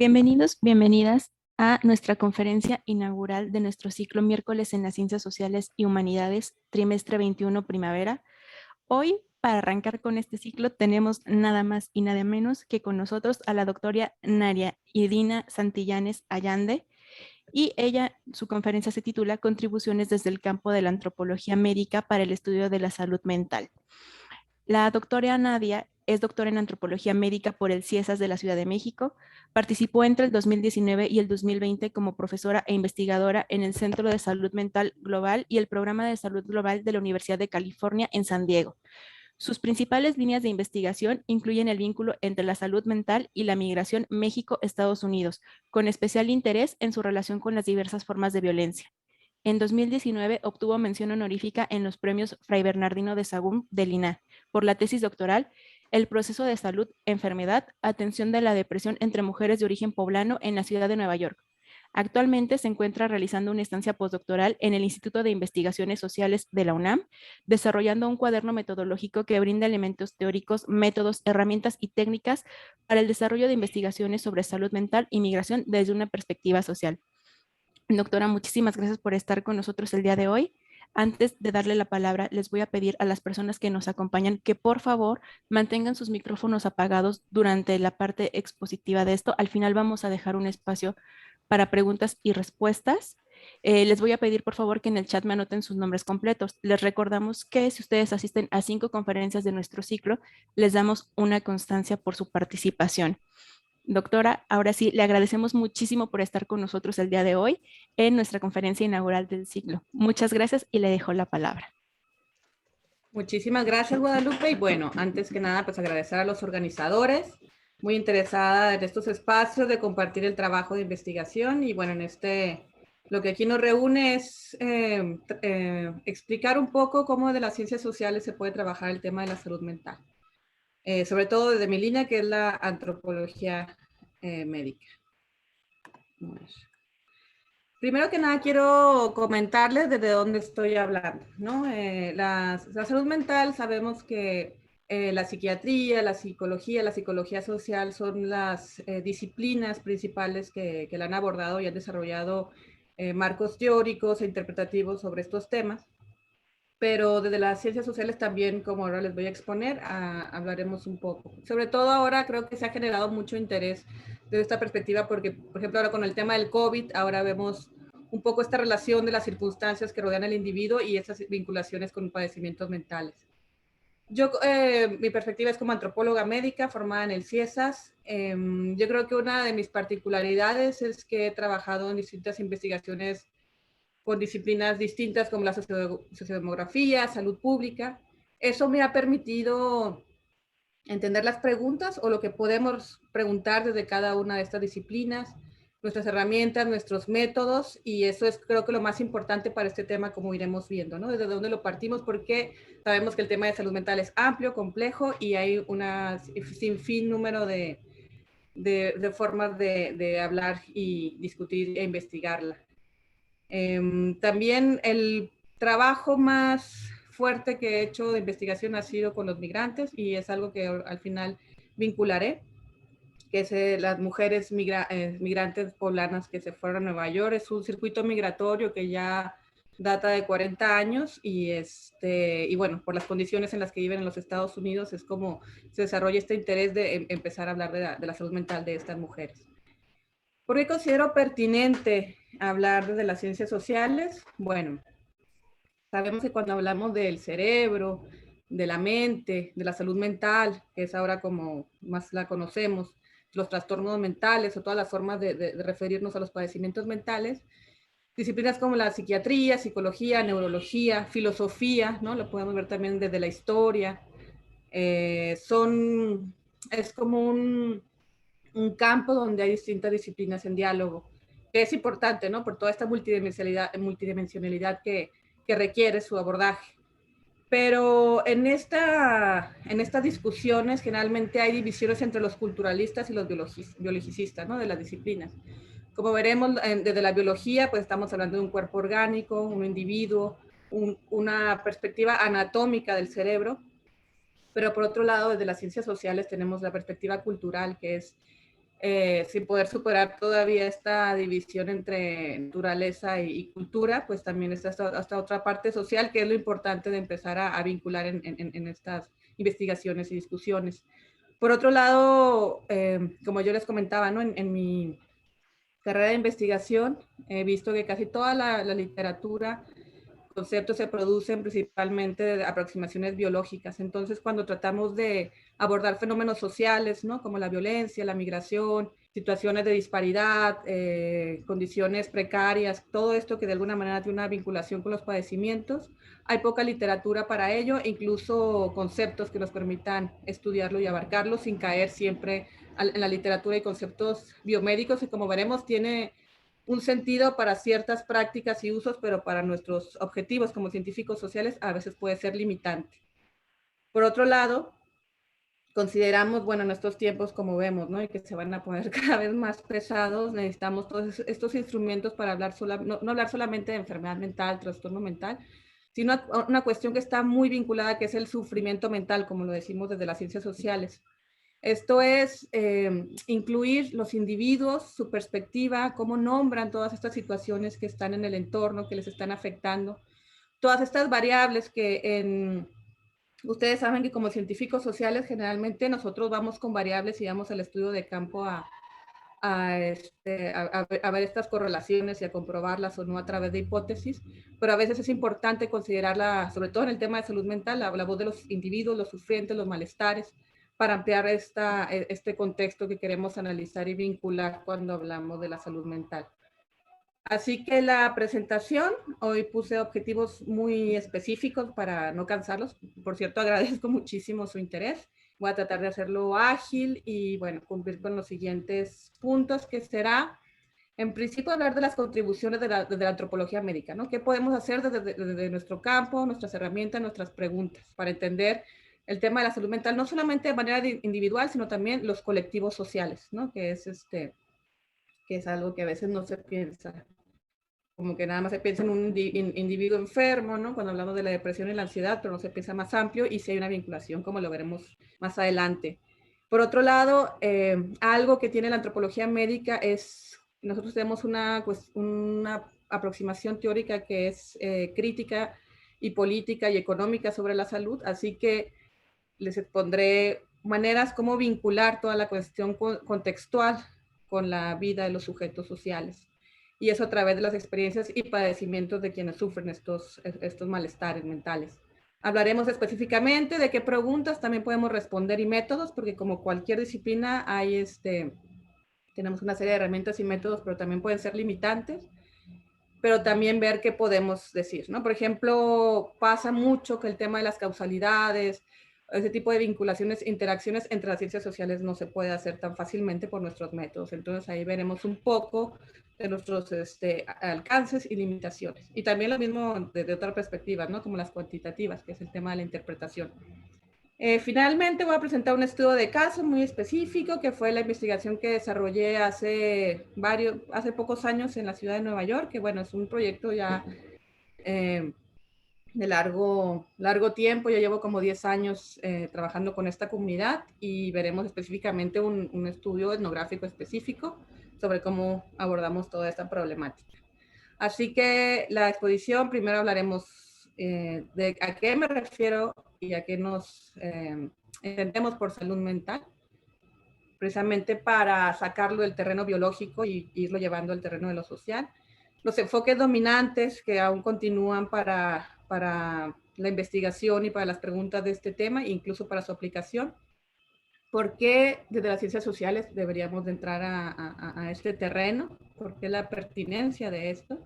Bienvenidos, bienvenidas a nuestra conferencia inaugural de nuestro ciclo Miércoles en las Ciencias Sociales y Humanidades, trimestre 21 primavera. Hoy, para arrancar con este ciclo, tenemos nada más y nada menos que con nosotros a la doctora Naria Idina Santillanes Allande, y ella, su conferencia se titula Contribuciones desde el campo de la antropología médica para el estudio de la salud mental. La doctora Nadia es doctora en antropología médica por el CIESAS de la Ciudad de México. Participó entre el 2019 y el 2020 como profesora e investigadora en el Centro de Salud Mental Global y el Programa de Salud Global de la Universidad de California en San Diego. Sus principales líneas de investigación incluyen el vínculo entre la salud mental y la migración México-Estados Unidos, con especial interés en su relación con las diversas formas de violencia. En 2019 obtuvo mención honorífica en los premios Fray Bernardino de Sahagún del INAH por la tesis doctoral El proceso de salud, enfermedad, atención de la depresión entre mujeres de origen poblano en la ciudad de Nueva York. Actualmente se encuentra realizando una estancia postdoctoral en el Instituto de Investigaciones Sociales de la UNAM, desarrollando un cuaderno metodológico que brinda elementos teóricos, métodos, herramientas y técnicas para el desarrollo de investigaciones sobre salud mental y migración desde una perspectiva social. Doctora, muchísimas gracias por estar con nosotros el día de hoy. Antes de darle la palabra, les voy a pedir a las personas que nos acompañan que por favor mantengan sus micrófonos apagados durante la parte expositiva de esto. Al final vamos a dejar un espacio para preguntas y respuestas. Les voy a pedir por favor que en el chat me anoten sus nombres completos. Les recordamos que si ustedes asisten a 5 conferencias de nuestro ciclo, les damos una constancia por su participación. Doctora, ahora sí, le agradecemos muchísimo por estar con nosotros el día de hoy en nuestra conferencia inaugural del ciclo. Muchas gracias y le dejo la palabra. Muchísimas gracias, Guadalupe. Y bueno, antes que nada, pues agradecer a los organizadores, muy interesada en estos espacios de compartir el trabajo de investigación. Y bueno, lo que aquí nos reúne es explicar un poco cómo de las ciencias sociales se puede trabajar el tema de la salud mental. Sobre todo desde mi línea, que es la antropología médica. Primero que nada, quiero comentarles desde dónde estoy hablando, ¿no? La salud mental, sabemos que la psiquiatría, la psicología social son las disciplinas principales que la han abordado y han desarrollado marcos teóricos e interpretativos sobre estos temas. Pero desde las ciencias sociales también, como ahora les voy a exponer, hablaremos un poco. Sobre todo ahora creo que se ha generado mucho interés desde esta perspectiva porque, por ejemplo, ahora con el tema del COVID, ahora vemos un poco esta relación de las circunstancias que rodean al individuo y esas vinculaciones con padecimientos mentales. Mi perspectiva es como antropóloga médica formada en el CIESAS. Yo creo que una de mis particularidades es que he trabajado en distintas investigaciones con disciplinas distintas como la sociodemografía, salud pública. Eso me ha permitido entender las preguntas o lo que podemos preguntar desde cada una de estas disciplinas, nuestras herramientas, nuestros métodos, y eso es creo que lo más importante para este tema, como iremos viendo, ¿no? Desde dónde lo partimos, porque sabemos que el tema de salud mental es amplio, complejo, y hay una sinfín número de formas de hablar y discutir e investigarla. También el trabajo más fuerte que he hecho de investigación ha sido con los migrantes y es algo que al final vincularé, que es las mujeres migrantes poblanas que se fueron a Nueva York. Es un circuito migratorio que ya data de 40 años y bueno, por las condiciones en las que viven en los Estados Unidos es como se desarrolla este interés de empezar a hablar de la salud mental de estas mujeres. ¿Por qué considero pertinente hablar de las ciencias sociales? Bueno, sabemos que cuando hablamos del cerebro, de la mente, de la salud mental, que es ahora como más la conocemos, los trastornos mentales o todas las formas de referirnos a los padecimientos mentales, disciplinas como la psiquiatría, psicología, neurología, filosofía, ¿no? Lo podemos ver también desde la historia. Es como un campo donde hay distintas disciplinas en diálogo, que es importante, ¿no? Por toda esta multidimensionalidad que requiere su abordaje. Pero en estas discusiones generalmente hay divisiones entre los culturalistas y los biologicistas, ¿no? De las disciplinas. Como veremos, desde la biología, pues estamos hablando de un cuerpo orgánico, un individuo, una perspectiva anatómica del cerebro. Pero por otro lado, desde las ciencias sociales tenemos la perspectiva cultural, que es sin poder superar todavía esta división entre naturaleza y cultura, pues también está hasta otra parte social, que es lo importante de empezar a vincular en estas investigaciones y discusiones. Por otro lado, como yo les comentaba, ¿no? En mi carrera de investigación he visto que casi toda la literatura, conceptos se producen principalmente de aproximaciones biológicas. Entonces, cuando tratamos de abordar fenómenos sociales, ¿no? Como la violencia, la migración, situaciones de disparidad, condiciones precarias, todo esto que de alguna manera tiene una vinculación con los padecimientos, hay poca literatura para ello, e incluso conceptos que nos permitan estudiarlo y abarcarlo sin caer siempre en la literatura y conceptos biomédicos, y como veremos tiene un sentido para ciertas prácticas y usos, pero para nuestros objetivos como científicos sociales a veces puede ser limitante. Por otro lado, consideramos, bueno, en estos tiempos, como vemos, ¿no? Y que se van a poner cada vez más pesados, necesitamos todos estos instrumentos para hablar no hablar solamente de enfermedad mental, trastorno mental, sino una cuestión que está muy vinculada, que es el sufrimiento mental, como lo decimos desde las ciencias sociales. Esto es incluir los individuos, su perspectiva, cómo nombran todas estas situaciones que están en el entorno, que les están afectando, todas estas variables que ustedes saben que como científicos sociales generalmente nosotros vamos con variables y vamos al estudio de campo a ver estas correlaciones y a comprobarlas o no a través de hipótesis, pero a veces es importante considerarla, sobre todo en el tema de salud mental, la voz de los individuos, los sufrientes, los malestares, para ampliar este contexto que queremos analizar y vincular cuando hablamos de la salud mental. Así que la presentación, hoy puse objetivos muy específicos para no cansarlos. Por cierto, agradezco muchísimo su interés. Voy a tratar de hacerlo ágil y, bueno, cumplir con los siguientes puntos, que será, en principio, hablar de las contribuciones de la antropología médica, ¿no? ¿Qué podemos hacer desde nuestro campo, nuestras herramientas, nuestras preguntas, para entender el tema de la salud mental, no solamente de manera individual, sino también los colectivos sociales, ¿no? Que es algo que a veces no se piensa, como que nada más se piensa en un individuo enfermo, ¿no? Cuando hablamos de la depresión y la ansiedad, pero no se piensa más amplio y si hay una vinculación, como lo veremos más adelante. Por otro lado, algo que tiene la antropología médica es, nosotros tenemos una aproximación teórica que es crítica y política y económica sobre la salud, así que les expondré maneras como vincular toda la cuestión contextual con la vida de los sujetos sociales. Y eso a través de las experiencias y padecimientos de quienes sufren estos malestares mentales. Hablaremos específicamente de qué preguntas también podemos responder y métodos, porque como cualquier disciplina tenemos una serie de herramientas y métodos, pero también pueden ser limitantes, pero también ver qué podemos decir, ¿no? Por ejemplo, pasa mucho que el tema de las causalidades, ese tipo de vinculaciones, interacciones entre las ciencias sociales no se puede hacer tan fácilmente por nuestros métodos. Entonces ahí veremos un poco de nuestros alcances y limitaciones. Y también lo mismo desde otra perspectiva, ¿no? Como las cuantitativas, que es el tema de la interpretación. Finalmente voy a presentar un estudio de caso muy específico, que fue la investigación que desarrollé hace pocos años en la ciudad de Nueva York, que bueno, es un proyecto ya de largo tiempo. Yo llevo como 10 años trabajando con esta comunidad y veremos específicamente un estudio etnográfico específico sobre cómo abordamos toda esta problemática. Así que la exposición, primero hablaremos de a qué me refiero y a qué nos entendemos por salud mental, precisamente para sacarlo del terreno biológico y irlo llevando al terreno de lo social. Los enfoques dominantes que aún continúan para la investigación y para las preguntas de este tema, incluso para su aplicación. ¿Por qué desde las ciencias sociales deberíamos de entrar a este terreno? ¿Por qué la pertinencia de esto?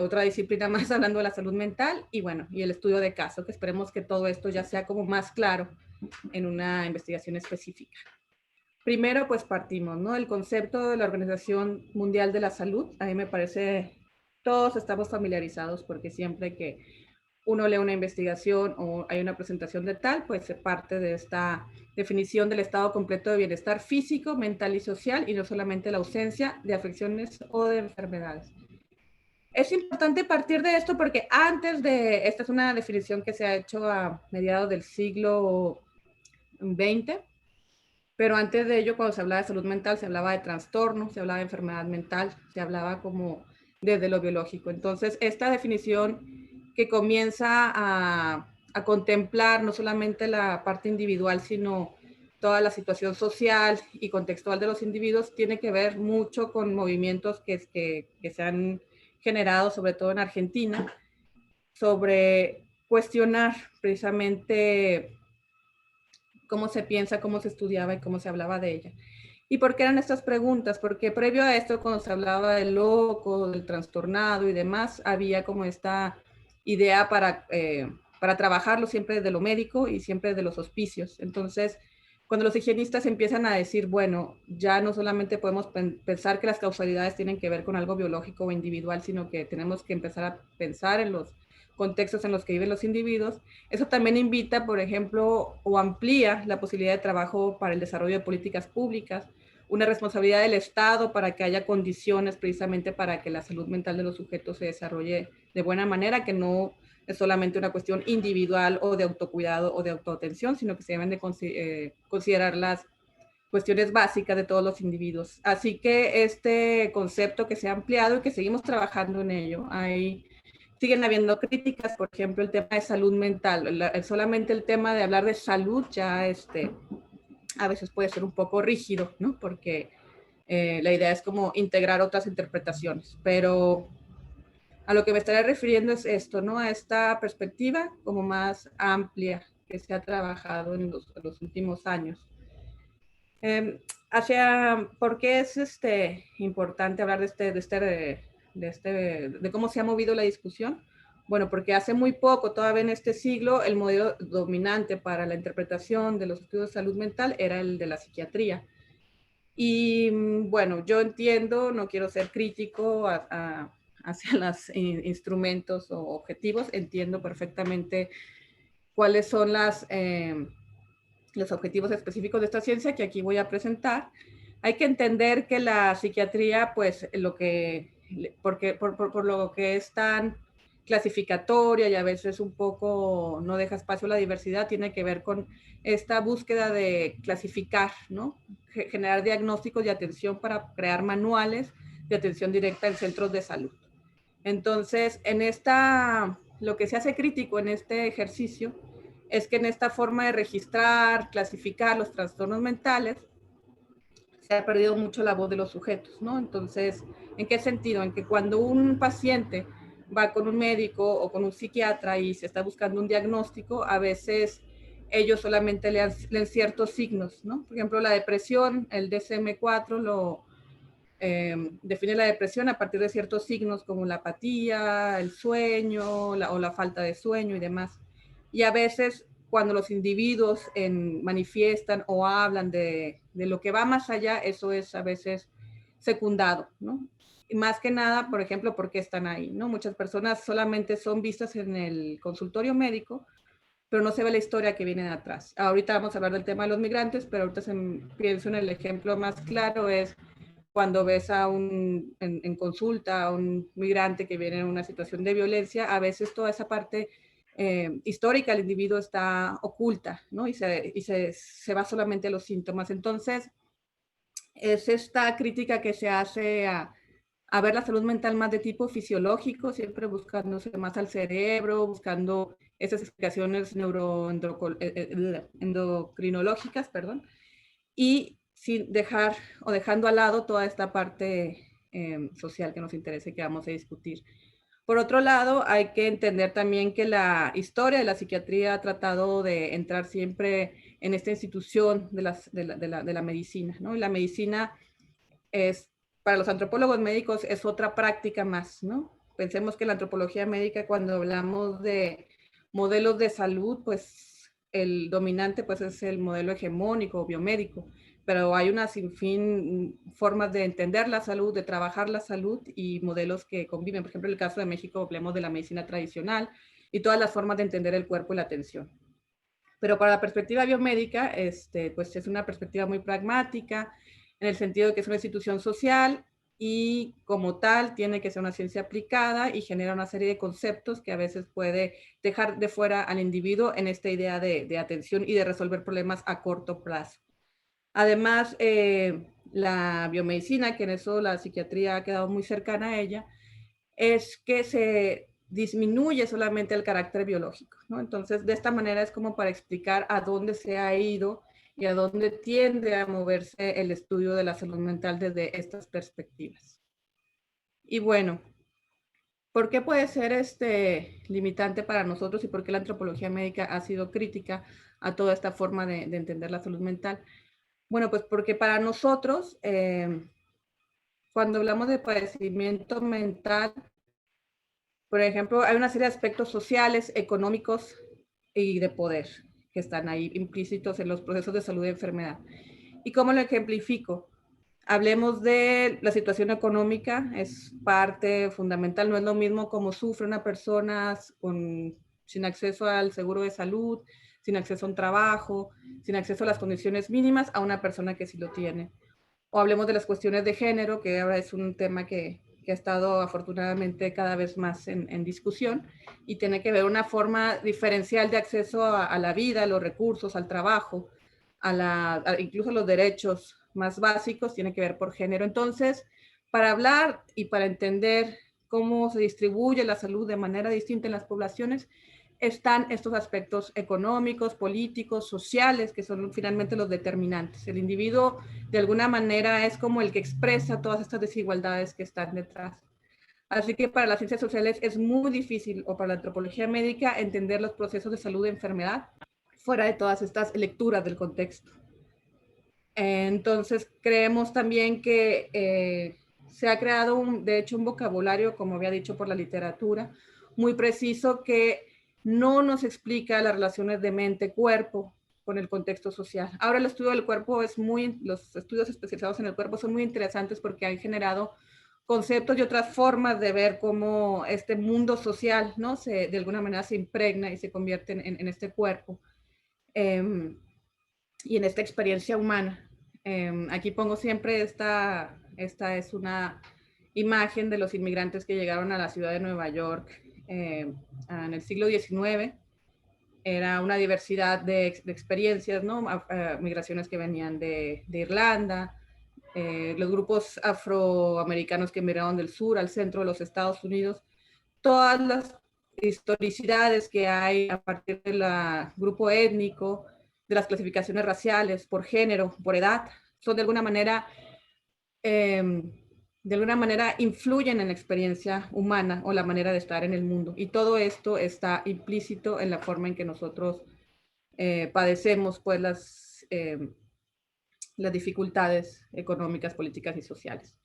Otra disciplina más hablando de la salud mental y bueno, y el estudio de caso, que esperemos que todo esto ya sea como más claro en una investigación específica. Primero, pues partimos, ¿no? El concepto de la Organización Mundial de la Salud, a mí me parece, todos estamos familiarizados porque siempre que uno lee una investigación o hay una presentación de tal, pues se parte de esta definición del estado completo de bienestar físico, mental y social, y no solamente la ausencia de afecciones o de enfermedades. Es importante partir de esto porque esta es una definición que se ha hecho a mediados del siglo XX, Pero antes de ello, cuando se hablaba de salud mental, se hablaba de trastorno, se hablaba de enfermedad mental, se hablaba como desde lo biológico. Entonces, esta definición que comienza a contemplar no solamente la parte individual, sino toda la situación social y contextual de los individuos, tiene que ver mucho con movimientos que se han generado, sobre todo en Argentina, sobre cuestionar precisamente cómo se piensa, cómo se estudiaba y cómo se hablaba de ella. ¿Y por qué eran estas preguntas? Porque previo a esto, cuando se hablaba del loco, del trastornado y demás, había como esta idea para trabajarlo siempre desde lo médico y siempre desde los hospicios. Entonces, cuando los higienistas empiezan a decir, bueno, ya no solamente podemos pensar que las causalidades tienen que ver con algo biológico o individual, sino que tenemos que empezar a pensar en los contextos en los que viven los individuos, eso también invita, por ejemplo, o amplía la posibilidad de trabajo para el desarrollo de políticas públicas, una responsabilidad del Estado para que haya condiciones precisamente para que la salud mental de los sujetos se desarrolle de buena manera, que no es solamente una cuestión individual o de autocuidado o de autoatención, sino que se deben de considerar las cuestiones básicas de todos los individuos. Así que este concepto que se ha ampliado y que seguimos trabajando en ello, siguen habiendo críticas, por ejemplo, el tema de salud mental, solamente el tema de hablar de salud ya a veces puede ser un poco rígido, ¿no? Porque la idea es como integrar otras interpretaciones, pero a lo que me estaré refiriendo es esto, ¿no? A esta perspectiva como más amplia que se ha trabajado en los últimos años. ¿Por qué es importante hablar de cómo se ha movido la discusión? Bueno, porque hace muy poco, todavía en este siglo, el modelo dominante para la interpretación de los estudios de salud mental era el de la psiquiatría. Y bueno, yo entiendo, no quiero ser crítico hacia los instrumentos o objetivos, entiendo perfectamente cuáles son los objetivos específicos de esta ciencia que aquí voy a presentar. Hay que entender que la psiquiatría, pues, por lo que es tan clasificatoria y a veces un poco no deja espacio a la diversidad, tiene que ver con esta búsqueda de clasificar, ¿no? Generar diagnósticos de atención para crear manuales de atención directa en centros de salud. Entonces, lo que se hace crítico en este ejercicio es que en esta forma de registrar, clasificar los trastornos mentales, se ha perdido mucho la voz de los sujetos, ¿no? Entonces, ¿en qué sentido? En que cuando un paciente va con un médico o con un psiquiatra y se está buscando un diagnóstico, a veces ellos solamente leen ciertos signos, ¿no? Por ejemplo, la depresión, el DSM-4 define la depresión a partir de ciertos signos como la apatía, el sueño o la falta de sueño y demás. Y a veces cuando los individuos manifiestan o hablan de lo que va más allá, eso es a veces secundado, ¿no? Y más que nada, por ejemplo, ¿por qué están ahí? ¿No? Muchas personas solamente son vistas en el consultorio médico, pero no se ve la historia que viene de atrás. Ahorita vamos a hablar del tema de los migrantes, pero ahorita pienso en el ejemplo más claro es cuando ves en consulta a un migrante que viene en una situación de violencia, a veces toda esa parte histórica del individuo está oculta, ¿no? Y se va solamente a los síntomas. Entonces, es esta crítica que se hace a ver la salud mental más de tipo fisiológico, siempre buscándose más al cerebro, buscando esas explicaciones endocrinológicas, perdón, y sin dejar o dejando al lado toda esta parte social que nos interesa y que vamos a discutir. Por otro lado, hay que entender también que la historia de la psiquiatría ha tratado de entrar siempre en esta institución de la medicina, ¿no? Y la medicina es, para los antropólogos médicos, es otra práctica más, ¿no? Pensemos que la antropología médica, cuando hablamos de modelos de salud, pues el dominante pues es el modelo hegemónico o biomédico, pero hay una sinfín formas de entender la salud, de trabajar la salud y modelos que conviven. Por ejemplo, en el caso de México hablemos de la medicina tradicional y todas las formas de entender el cuerpo y la atención. Pero para la perspectiva biomédica, pues es una perspectiva muy pragmática, en el sentido de que es una institución social y como tal tiene que ser una ciencia aplicada y genera una serie de conceptos que a veces puede dejar de fuera al individuo en esta idea de atención y de resolver problemas a corto plazo. Además, la biomedicina, que en eso la psiquiatría ha quedado muy cercana a ella, es que se disminuye solamente el carácter biológico, ¿no? Entonces, de esta manera es como para explicar a dónde se ha ido y a dónde tiende a moverse el estudio de la salud mental desde estas perspectivas. Y bueno, ¿por qué puede ser limitante para nosotros y por qué la antropología médica ha sido crítica a toda esta forma de entender la salud mental? Bueno, pues porque para nosotros, cuando hablamos de padecimiento mental, por ejemplo, hay una serie de aspectos sociales, económicos y de poder que están ahí implícitos en los procesos de salud y enfermedad. ¿Y cómo lo ejemplifico? Hablemos de la situación económica, es parte fundamental, no es lo mismo como sufre una persona sin acceso al seguro de salud, sin acceso a un trabajo, sin acceso a las condiciones mínimas, a una persona que sí lo tiene. O hablemos de las cuestiones de género, que ahora es un tema que ha estado afortunadamente cada vez más en discusión y tiene que ver una forma diferencial de acceso a la vida, a los recursos, al trabajo, incluso los derechos más básicos, tiene que ver por género. Entonces, para hablar y para entender cómo se distribuye la salud de manera distinta en las poblaciones, están estos aspectos económicos, políticos, sociales, que son finalmente los determinantes. El individuo, de alguna manera, es como el que expresa todas estas desigualdades que están detrás. Así que para las ciencias sociales es muy difícil, o para la antropología médica, entender los procesos de salud y enfermedad fuera de todas estas lecturas del contexto. Entonces, creemos también que se ha creado, de hecho, un vocabulario, como había dicho, por la literatura, muy preciso que no nos explica las relaciones de mente-cuerpo con el contexto social. Ahora el estudio del cuerpo los estudios especializados en el cuerpo son muy interesantes porque han generado conceptos y otras formas de ver cómo este mundo social, ¿no? De alguna manera se impregna y se convierte en este cuerpo y en esta experiencia humana. Aquí pongo siempre esta es una imagen de los inmigrantes que llegaron a la ciudad de Nueva York en el siglo XIX. Era una diversidad de experiencias, ¿no? Migraciones que venían de Irlanda, los grupos afroamericanos que emigraron del sur al centro de los Estados Unidos, todas las historicidades que hay a partir del grupo étnico, de las clasificaciones raciales, por género, por edad, son de alguna manera influyen en la experiencia humana o la manera de estar en el mundo. Y todo esto está implícito en la forma en que nosotros padecemos pues las dificultades económicas, políticas y sociales.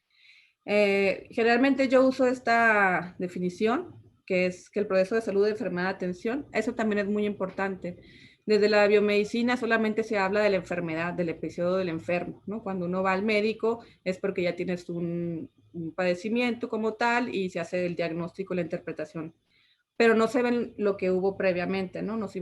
Generalmente yo uso esta definición, que es que el proceso de salud, de enfermedad, de atención, eso también es muy importante. Desde la biomedicina solamente se habla de la enfermedad, del episodio del enfermo, ¿no? Cuando uno va al médico es porque ya tienes un padecimiento como tal y se hace el diagnóstico, la interpretación. Pero no se ve lo que hubo previamente, ¿no? No se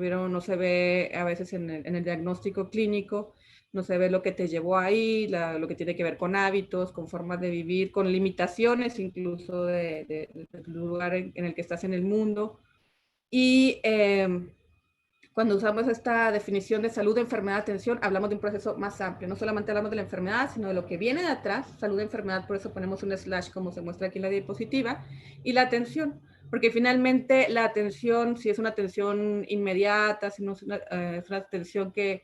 ve a veces en el diagnóstico clínico, no se ve lo que te llevó ahí, lo que tiene que ver con hábitos, con formas de vivir, con limitaciones incluso del lugar en el que estás en el mundo. Y cuando usamos esta definición de salud, enfermedad, atención, hablamos de un proceso más amplio. No solamente hablamos de la enfermedad, sino de lo que viene de atrás, salud, enfermedad, por eso ponemos un slash como se muestra aquí en la diapositiva, y la atención, porque finalmente la atención, si es una atención inmediata, si no es una atención que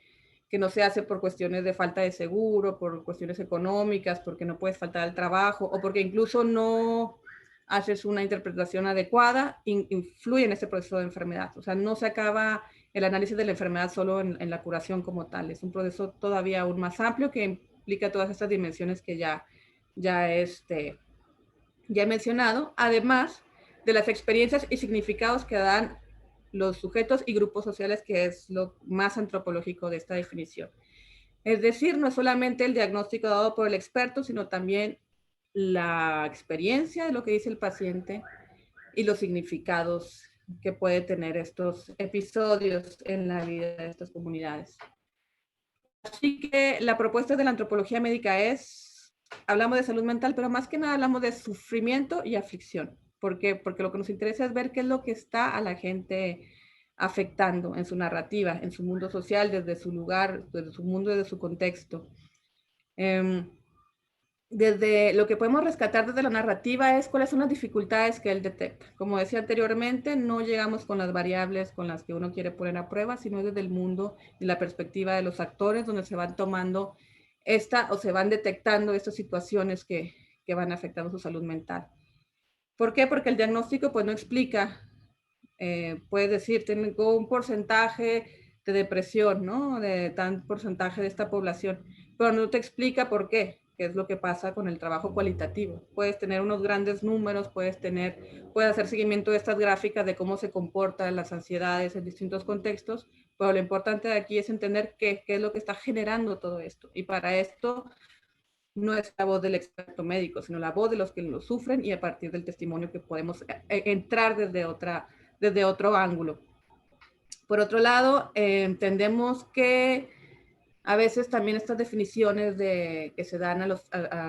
no se hace por cuestiones de falta de seguro, por cuestiones económicas, porque no puedes faltar al trabajo, o porque incluso no haces una interpretación adecuada, influye en este proceso de enfermedad. O sea, no se acaba el análisis de la enfermedad solo en la curación como tal. Es un proceso todavía aún más amplio que implica todas estas dimensiones que ya he mencionado, además de las experiencias y significados que dan los sujetos y grupos sociales, que es lo más antropológico de esta definición. Es decir, no es solamente el diagnóstico dado por el experto, sino también la experiencia de lo que dice el paciente y los significados que puede tener estos episodios en la vida de estas comunidades. Así que la propuesta de la antropología médica hablamos de salud mental, pero más que nada hablamos de sufrimiento y aflicción. ¿Por qué? Porque lo que nos interesa es ver qué es lo que está a la gente afectando en su narrativa, en su mundo social, desde su lugar, desde su mundo, desde su contexto. Desde lo que podemos rescatar desde la narrativa es cuáles son las dificultades que él detecta. Como decía anteriormente, no llegamos con las variables con las que uno quiere poner a prueba, sino desde el mundo y la perspectiva de los actores, donde se van tomando o se van detectando estas situaciones que van afectando su salud mental. ¿Por qué? Porque el diagnóstico pues no explica, puedes decir, tengo un porcentaje de depresión, ¿no? De tan porcentaje de esta población, pero no te explica por qué, que es lo que pasa con el trabajo cualitativo. Puedes tener unos grandes números, puedes hacer seguimiento de estas gráficas de cómo se comportan las ansiedades en distintos contextos, pero lo importante de aquí es entender qué es lo que está generando todo esto. Y para esto no es la voz del experto médico, sino la voz de los que lo sufren y a partir del testimonio que podemos entrar desde otro ángulo. Por otro lado, entendemos que a veces también estas definiciones que se dan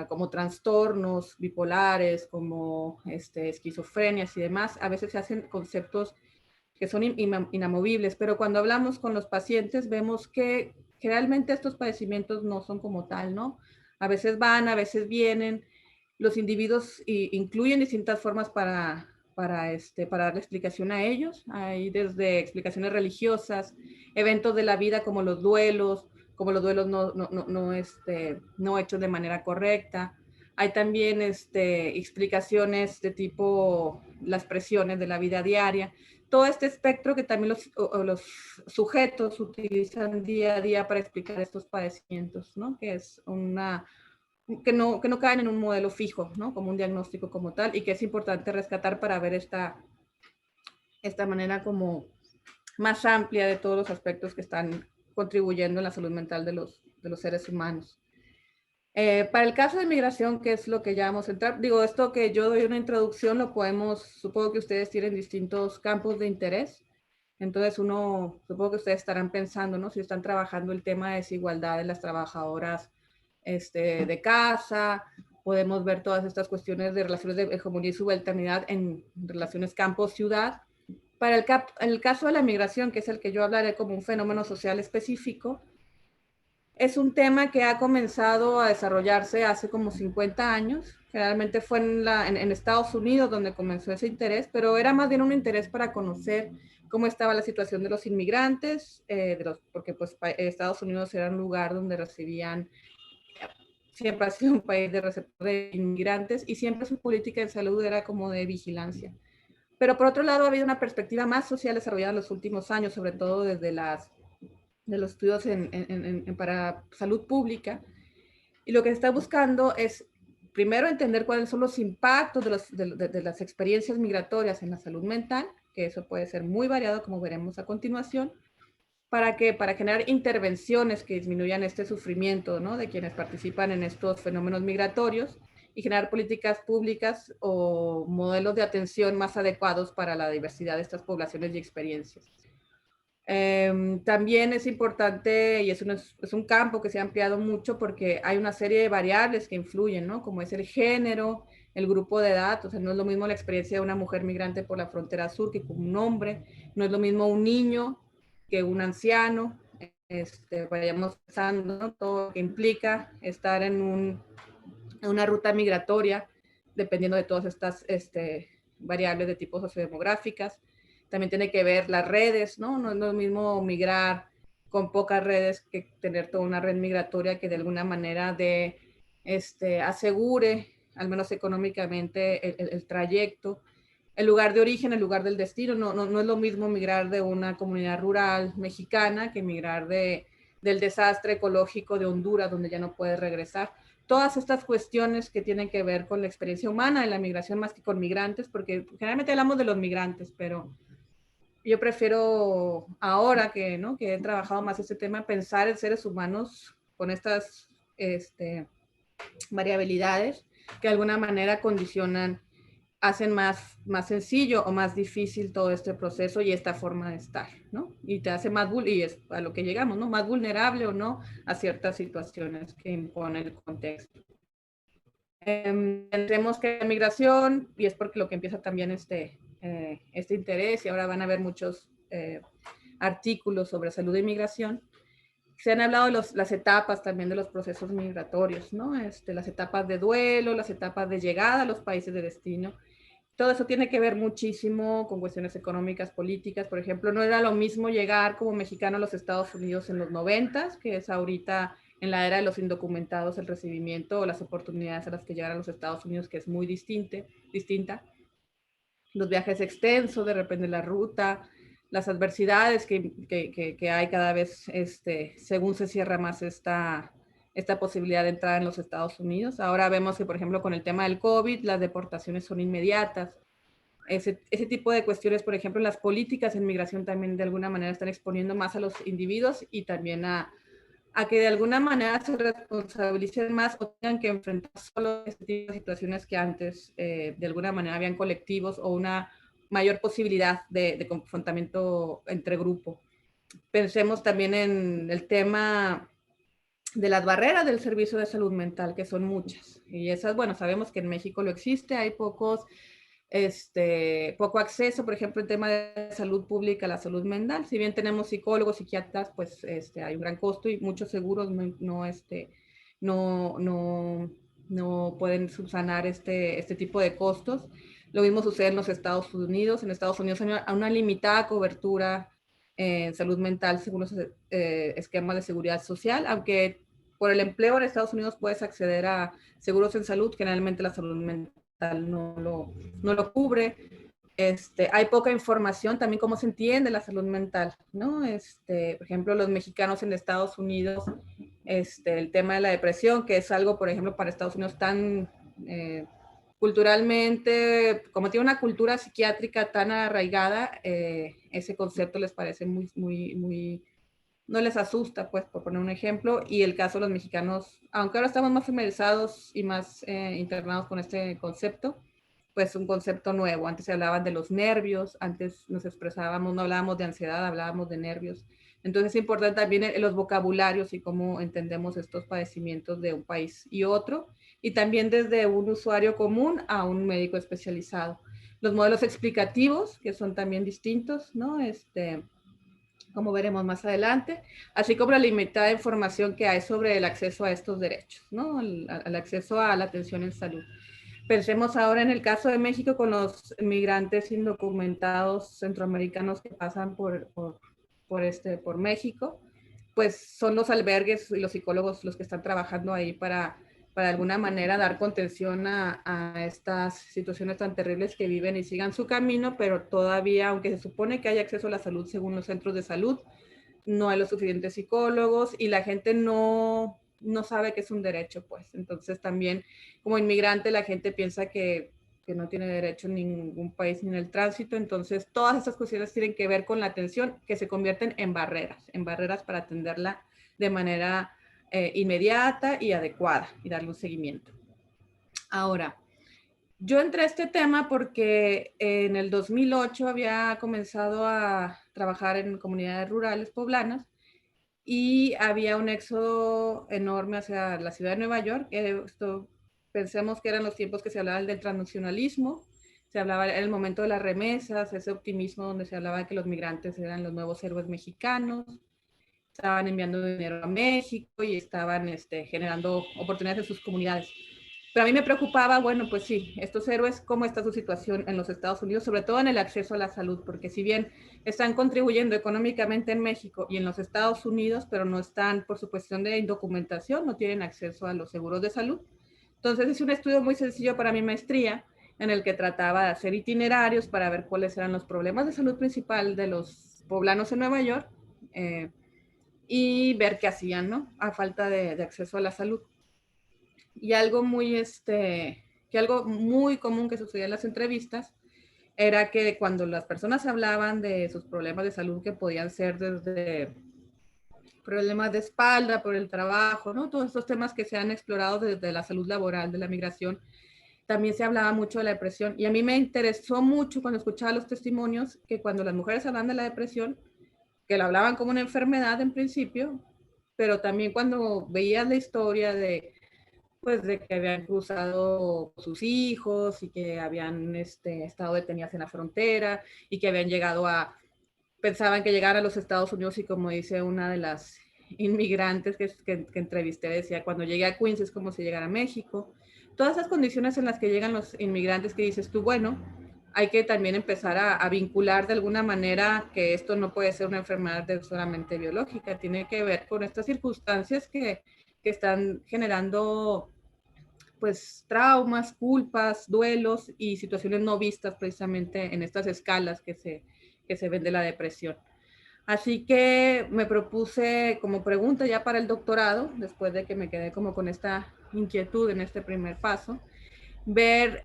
como trastornos bipolares, como esquizofrenias y demás, a veces se hacen conceptos que son inamovibles, pero cuando hablamos con los pacientes vemos que realmente estos padecimientos no son como tal, ¿no? A veces van, a veces vienen. Los individuos incluyen distintas formas para darle explicación a ellos. Hay desde explicaciones religiosas, eventos de la vida como los duelos no hechos de manera correcta. Hay también explicaciones de tipo las presiones de la vida diaria. Todo este espectro que también los sujetos utilizan día a día para explicar estos padecimientos, ¿no? Que no caen en un modelo fijo, ¿no? Como un diagnóstico como tal, y que es importante rescatar para ver esta manera como más amplia de todos los aspectos que están contribuyendo en la salud mental de los seres humanos. Para el caso de migración, que es lo que ya vamos a entrar, digo, esto que yo doy una introducción, supongo que ustedes tienen distintos campos de interés, entonces supongo que ustedes estarán pensando, ¿no? Si están trabajando el tema de desigualdad de las trabajadoras de casa, podemos ver todas estas cuestiones de relaciones de hegemonía y subalternidad en relaciones campo-ciudad. Para el caso de la migración, que es el que yo hablaré como un fenómeno social específico, es un tema que ha comenzado a desarrollarse hace como 50 años. Generalmente fue en Estados Unidos donde comenzó ese interés, pero era más bien un interés para conocer cómo estaba la situación de los inmigrantes, porque pues Estados Unidos era un lugar donde siempre ha sido un país de receptor de inmigrantes y siempre su política de salud era como de vigilancia. Pero por otro lado ha habido una perspectiva más social desarrollada en los últimos años, sobre todo desde de los estudios para salud pública. Y lo que se está buscando es, primero, entender cuáles son los impactos de las experiencias migratorias en la salud mental, que eso puede ser muy variado, como veremos a continuación, para generar intervenciones que disminuyan este sufrimiento, ¿no? De quienes participan en estos fenómenos migratorios y generar políticas públicas o modelos de atención más adecuados para la diversidad de estas poblaciones y experiencias. También es importante, y es un campo que se ha ampliado mucho porque hay una serie de variables que influyen, ¿no? Como es el género, el grupo de edad, o sea, no es lo mismo la experiencia de una mujer migrante por la frontera sur que con un hombre, no es lo mismo un niño que un anciano, vayamos pensando, ¿no? Todo lo que implica estar en una ruta migratoria, dependiendo de todas estas variables de tipo sociodemográficas. También tiene que ver las redes, ¿no? No es lo mismo migrar con pocas redes que tener toda una red migratoria que de alguna manera asegure, al menos económicamente, el trayecto. El lugar de origen, el lugar del destino, no es lo mismo migrar de una comunidad rural mexicana que migrar del desastre ecológico de Honduras, donde ya no puedes regresar. Todas estas cuestiones que tienen que ver con la experiencia humana de la migración más que con migrantes, porque generalmente hablamos de los migrantes, pero yo prefiero ahora ¿no? que he trabajado más este tema, pensar en seres humanos con estas variabilidades que de alguna manera condicionan, hacen más sencillo o más difícil todo este proceso y esta forma de estar, ¿no? Y te hace y es a lo que llegamos, ¿no? Más vulnerable o no a ciertas situaciones que impone el contexto. Tendremos que la migración, y es porque lo que empieza también este interés, y ahora van a haber muchos artículos sobre salud e inmigración, Se han hablado de las etapas también de los procesos migratorios, ¿no? Las etapas de duelo, las etapas de llegada a los países de destino. Todo eso tiene que ver muchísimo con cuestiones económicas, políticas. Por ejemplo, no era lo mismo llegar como mexicano a los Estados Unidos en los 90s, que es ahorita en la era de los indocumentados el recibimiento o las oportunidades a las que llegar a los Estados Unidos, que es muy distinta. Los viajes extensos, de repente la ruta, las adversidades que hay cada vez según se cierra más esta posibilidad de entrar en los Estados Unidos. Ahora vemos que, por ejemplo, con el tema del COVID, las deportaciones son inmediatas. Ese tipo de cuestiones, por ejemplo, las políticas en migración también de alguna manera están exponiendo más a los individuos y también a que de alguna manera se responsabilicen más o tengan que enfrentar solo este tipo de situaciones que antes de alguna manera habían colectivos o una mayor posibilidad de confrontamiento entre grupo. Pensemos también en el tema de las barreras del servicio de salud mental, que son muchas. Y esas, bueno, sabemos que en México lo existe, hay poco acceso, por ejemplo, en tema de salud pública a la salud mental. Si bien tenemos psicólogos, psiquiatras, pues hay un gran costo y muchos seguros no pueden subsanar este tipo de costos. Lo mismo sucede en los Estados Unidos. En Estados Unidos hay una limitada cobertura en salud mental según los esquemas de seguridad social, aunque por el empleo en Estados Unidos puedes acceder a seguros en salud, generalmente la salud mental no lo cubre. Hay poca información también cómo se entiende la salud mental, ¿no? Por ejemplo, los mexicanos en Estados Unidos, el tema de la depresión, que es algo, por ejemplo, para Estados Unidos tan culturalmente, como tiene una cultura psiquiátrica tan arraigada, ese concepto les parece muy, no les asusta, pues, por poner un ejemplo, y el caso de los mexicanos, aunque ahora estamos más familiarizados y más internados con este concepto, pues un concepto nuevo. Antes se hablaban de los nervios, antes nos expresábamos, no hablábamos de ansiedad, hablábamos de nervios. Entonces es importante también los vocabularios y cómo entendemos estos padecimientos de un país y otro, y también desde un usuario común a un médico especializado. Los modelos explicativos, que son también distintos, ¿no? Como veremos más adelante, así como la limitada información que hay sobre el acceso a estos derechos, ¿no? Al acceso a la atención en salud. Pensemos ahora en el caso de México con los migrantes indocumentados centroamericanos que pasan por México, pues son los albergues y los psicólogos los que están trabajando ahí para de alguna manera dar contención a estas situaciones tan terribles que viven y sigan su camino, pero todavía, aunque se supone que hay acceso a la salud según los centros de salud, no hay los suficientes psicólogos y la gente no sabe que es un derecho, pues. Entonces también como inmigrante la gente piensa que no tiene derecho en ningún país ni en el tránsito. Entonces todas estas cuestiones tienen que ver con la atención que se convierten en barreras para atenderla de manera inmediata y adecuada y darle un seguimiento. Ahora, yo entré a este tema porque en el 2008 había comenzado a trabajar en comunidades rurales poblanas y había un éxodo enorme hacia la ciudad de Nueva York. Pensemos que eran los tiempos que se hablaba del transnacionalismo, se hablaba, era el momento de las remesas, ese optimismo donde se hablaba de que los migrantes eran los nuevos héroes mexicanos, estaban enviando dinero a México y estaban generando oportunidades en sus comunidades. Pero a mí me preocupaba, bueno, pues sí, estos héroes, ¿cómo está su situación en los Estados Unidos? Sobre todo en el acceso a la salud, porque si bien están contribuyendo económicamente en México y en los Estados Unidos, pero no están por su cuestión de indocumentación, no tienen acceso a los seguros de salud. Entonces es un estudio muy sencillo para mi maestría, en el que trataba de hacer itinerarios para ver cuáles eran los problemas de salud principal de los poblanos en Nueva York y ver qué hacían, ¿no? A falta de acceso a la salud. Y algo algo muy común que sucedía en las entrevistas era que cuando las personas hablaban de sus problemas de salud, que podían ser desde problemas de espalda, por el trabajo, ¿no? Todos estos temas que se han explorado desde la salud laboral, de la migración, también se hablaba mucho de la depresión. Y a mí me interesó mucho cuando escuchaba los testimonios que cuando las mujeres hablaban de la depresión, que la hablaban como una enfermedad en principio, pero también cuando veías la historia pues de que habían cruzado sus hijos y que habían estado detenidas en la frontera y que habían llegado pensaban que llegar a los Estados Unidos y como dice una de las inmigrantes que entrevisté decía, cuando llegué a Queens es como si llegara a México. Todas esas condiciones en las que llegan los inmigrantes que dices tú, bueno, hay que también empezar a vincular de alguna manera que esto no puede ser una enfermedad solamente biológica, tiene que ver con estas circunstancias que están generando pues traumas, culpas, duelos y situaciones no vistas precisamente en estas escalas que se ven de la depresión. Así que me propuse como pregunta ya para el doctorado, después de que me quedé como con esta inquietud en este primer paso, ver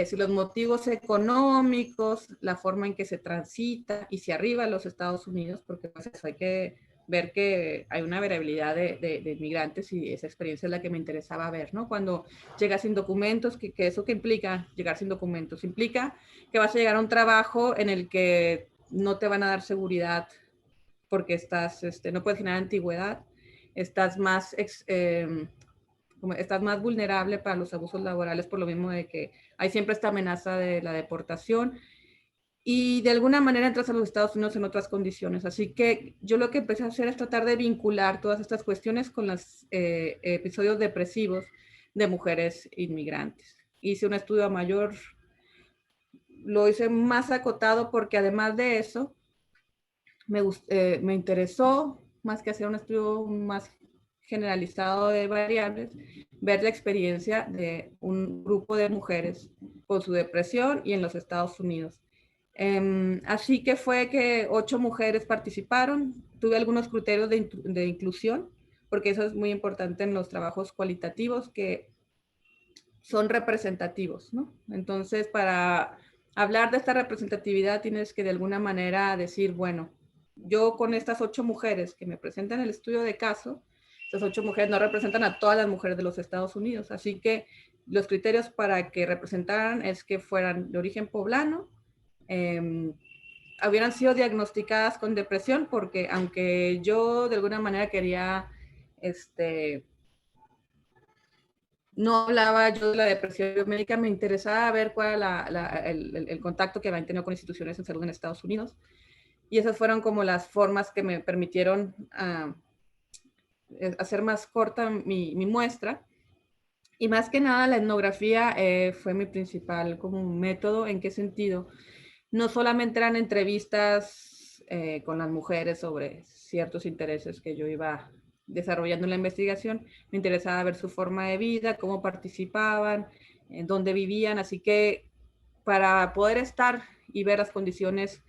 si los motivos económicos, la forma en que se transita y si arriba a los Estados Unidos, porque pues eso hay que ver que hay una variabilidad de inmigrantes y esa experiencia es la que me interesaba ver, ¿no? Cuando llegas sin documentos, que eso que implica llegar sin documentos, implica que vas a llegar a un trabajo en el que no te van a dar seguridad porque no puedes generar antigüedad, estás más estás más vulnerable para los abusos laborales por lo mismo de que hay siempre esta amenaza de la deportación y de alguna manera entras a los Estados Unidos en otras condiciones. Así que yo lo que empecé a hacer es tratar de vincular todas estas cuestiones con los episodios depresivos de mujeres inmigrantes. Hice un estudio a mayor, lo hice más acotado porque además de eso, me interesó, más que hacer un estudio más generalizado de variables, ver la experiencia de un grupo de mujeres con su depresión y en los Estados Unidos. Así que fue que 8 mujeres participaron. Tuve algunos criterios de inclusión, porque eso es muy importante en los trabajos cualitativos, que son representativos, ¿no? Entonces, para hablar de esta representatividad tienes que de alguna manera decir, bueno, yo con estas 8 mujeres que me presentan el estudio de caso, estas 8 mujeres no representan a todas las mujeres de los Estados Unidos, así que los criterios para que representaran es que fueran de origen poblano, hubieran sido diagnosticadas con depresión, porque aunque yo de alguna manera quería, no hablaba yo de la depresión biomédica, me interesaba ver cuál era el contacto que habían tenido con instituciones en salud en Estados Unidos. Y esas fueron como las formas que me permitieron hacer más corta mi muestra. Y más que nada la etnografía fue mi principal como método. ¿En qué sentido? No solamente eran entrevistas con las mujeres sobre ciertos intereses que yo iba desarrollando en la investigación, me interesaba ver su forma de vida, cómo participaban, en dónde vivían, así que para poder estar y ver las condiciones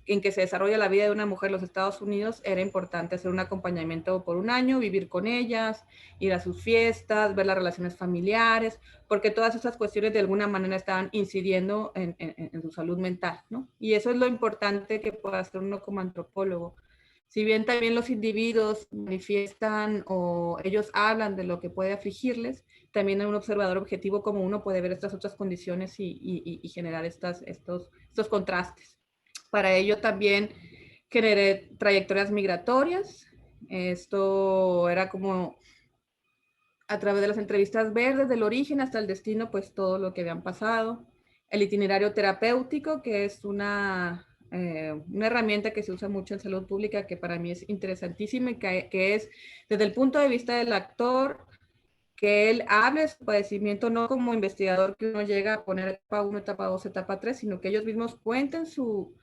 en que se desarrolla la vida de una mujer en los Estados Unidos, era importante hacer un acompañamiento por un año, vivir con ellas, ir a sus fiestas, ver las relaciones familiares, porque todas esas cuestiones de alguna manera estaban incidiendo en su salud mental, ¿no? Y eso es lo importante que puede hacer uno como antropólogo. Si bien también los individuos manifiestan o ellos hablan de lo que puede afligirles, también un observador objetivo como uno puede ver estas otras condiciones y generar estos contrastes. Para ello también generé trayectorias migratorias. Esto era como a través de las entrevistas ver desde el origen hasta el destino, pues todo lo que habían pasado. El itinerario terapéutico, que es una herramienta que se usa mucho en salud pública, que para mí es interesantísima, que es desde el punto de vista del actor, que él hable de su padecimiento no como investigador que uno llega a poner etapa 1, etapa 2, etapa 3, sino que ellos mismos cuenten su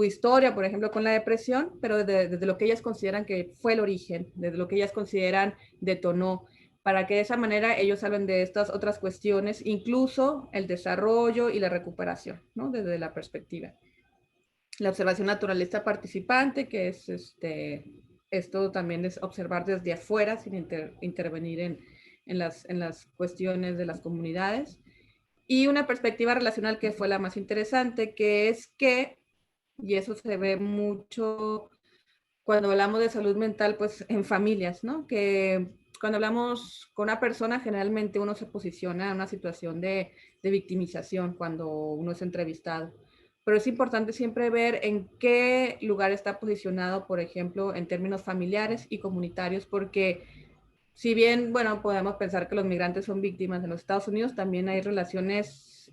historia, por ejemplo, con la depresión, pero desde lo que ellas consideran que fue el origen, desde lo que ellas consideran detonó, para que de esa manera ellos hablen de estas otras cuestiones, incluso el desarrollo y la recuperación, ¿no? Desde la perspectiva. La observación naturalista participante, que es esto también es observar desde afuera sin intervenir en las cuestiones de las comunidades. Y una perspectiva relacional que fue la más interesante, que es que, y eso se ve mucho cuando hablamos de salud mental, pues en familias, ¿no? Que cuando hablamos con una persona, generalmente uno se posiciona en una situación de victimización cuando uno es entrevistado. Pero es importante siempre ver en qué lugar está posicionado, por ejemplo, en términos familiares y comunitarios, porque si bien, bueno, podemos pensar que los migrantes son víctimas en los Estados Unidos, también hay relaciones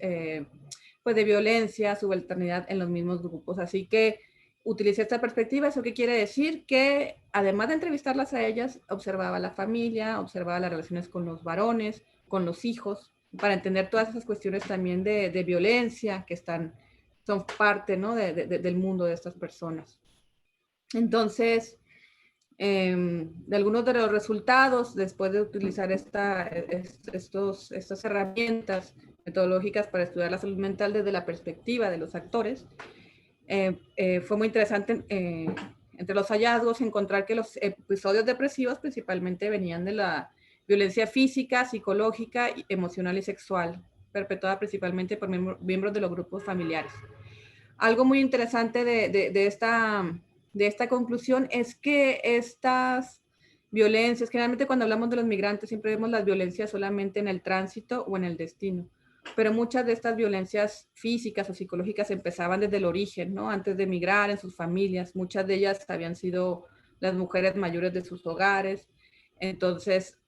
pues de violencia, subalternidad en los mismos grupos. Así que utilicé esta perspectiva. ¿Eso qué quiere decir? Que además de entrevistarlas a ellas, observaba la familia, observaba las relaciones con los varones, con los hijos, para entender todas esas cuestiones también de violencia que son parte, ¿no? Del mundo de estas personas. Entonces, de algunos de los resultados, después de utilizar estas herramientas metodológicas para estudiar la salud mental desde la perspectiva de los actores, fue muy interesante entre los hallazgos encontrar que los episodios depresivos principalmente venían de la violencia física, psicológica, emocional y sexual, perpetuada principalmente por miembros de los grupos familiares. Algo muy interesante de esta conclusión es que estas violencias, generalmente cuando hablamos de los migrantes siempre vemos las violencias solamente en el tránsito o en el destino, pero muchas de estas violencias físicas o psicológicas empezaban desde el origen, ¿no? Antes de migrar en sus familias, muchas de ellas habían sido las mujeres mayores de sus hogares, entonces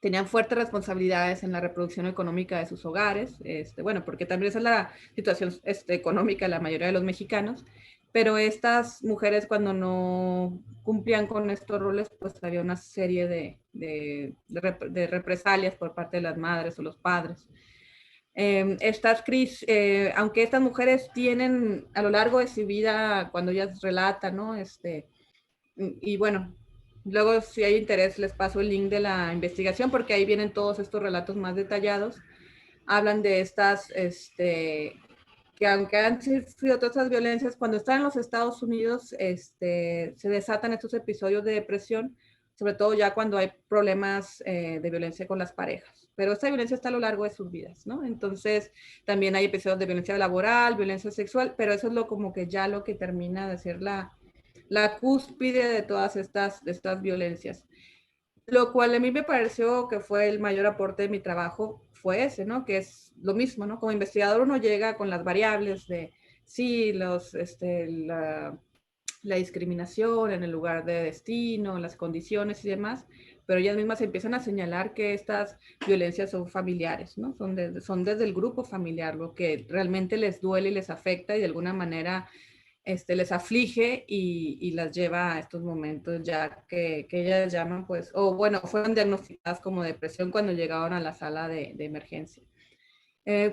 tenían fuertes responsabilidades en la reproducción económica de sus hogares, bueno, porque también esa es la situación económica de la mayoría de los mexicanos, pero estas mujeres cuando no cumplían con estos roles, pues había una serie de represalias por parte de las madres o los padres. Aunque estas mujeres tienen a lo largo de su vida, cuando ellas relatan, ¿no? Y bueno, luego si hay interés les paso el link de la investigación porque ahí vienen todos estos relatos más detallados. Hablan de que aunque han sufrido todas esas violencias, cuando están en los Estados Unidos se desatan estos episodios de depresión, sobre todo ya cuando hay problemas de violencia con las parejas. Pero esta violencia está a lo largo de sus vidas, ¿no? Entonces también hay episodios de violencia laboral, violencia sexual, pero eso es como que ya lo que termina de ser la cúspide de todas estas violencias. Lo cual a mí me pareció que fue el mayor aporte de mi trabajo fue ese, ¿no? Que es lo mismo, ¿no? Como investigador uno llega con las variables de, sí, la discriminación en el lugar de destino, las condiciones y demás, pero ellas mismas empiezan a señalar que estas violencias son familiares, ¿no? Son desde el grupo familiar, lo que realmente les duele y les afecta y de alguna manera les aflige y las lleva a estos momentos ya que ellas llaman, pues, o bueno, fueron diagnosticadas como depresión cuando llegaron a la sala de emergencia.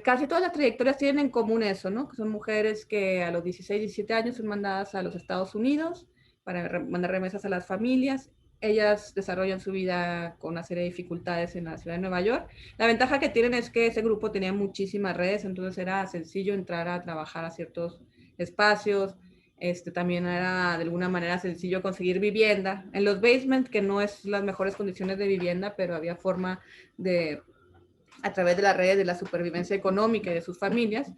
Casi todas las trayectorias tienen en común eso, ¿no? Que son mujeres que a los 16, 17 años son mandadas a los Estados Unidos para mandar remesas a las familias. Ellas desarrollan su vida con una serie de dificultades en la ciudad de Nueva York. La ventaja que tienen es que ese grupo tenía muchísimas redes, entonces era sencillo entrar a trabajar a ciertos espacios. También era de alguna manera sencillo conseguir vivienda. En los basements, que no es las mejores condiciones de vivienda, pero había forma de, a través de las redes de la supervivencia económica y de sus familias.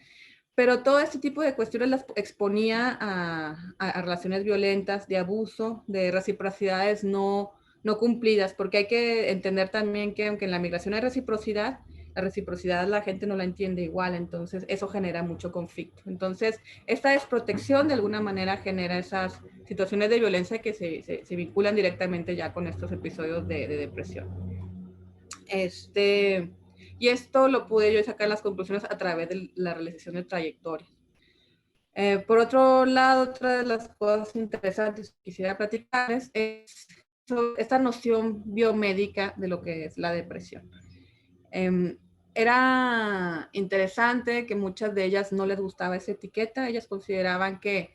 Pero todo este tipo de cuestiones las exponía a relaciones violentas, de abuso, de reciprocidades no cumplidas, porque hay que entender también que aunque en la migración hay reciprocidad, la reciprocidad la gente no la entiende igual, entonces eso genera mucho conflicto. Entonces, esta desprotección de alguna manera genera esas situaciones de violencia que se vinculan directamente ya con estos episodios de depresión. Y esto lo pude yo sacar las conclusiones a través de la realización de trayectorias. Por otro lado, otra de las cosas interesantes que quisiera platicarles es esta noción biomédica de lo que es la depresión. Era interesante que muchas de ellas no les gustaba esa etiqueta. Ellas consideraban que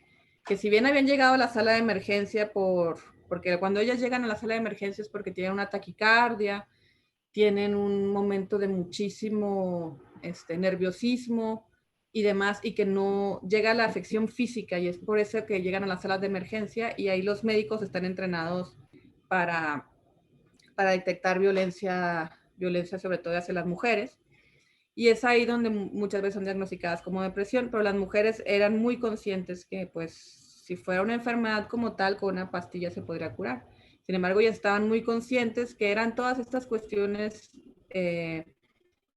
si bien habían llegado a la sala de emergencia porque cuando ellas llegan a la sala de emergencia es porque tienen una taquicardia, tienen un momento de muchísimo nerviosismo y demás, y que no llega la afección física, y es por eso que llegan a las salas de emergencia, y ahí los médicos están entrenados para detectar violencia sobre todo hacia las mujeres, y es ahí donde muchas veces son diagnosticadas como depresión, pero las mujeres eran muy conscientes que pues si fuera una enfermedad como tal, con una pastilla se podría curar. Sin embargo, ya estaban muy conscientes que eran todas estas cuestiones de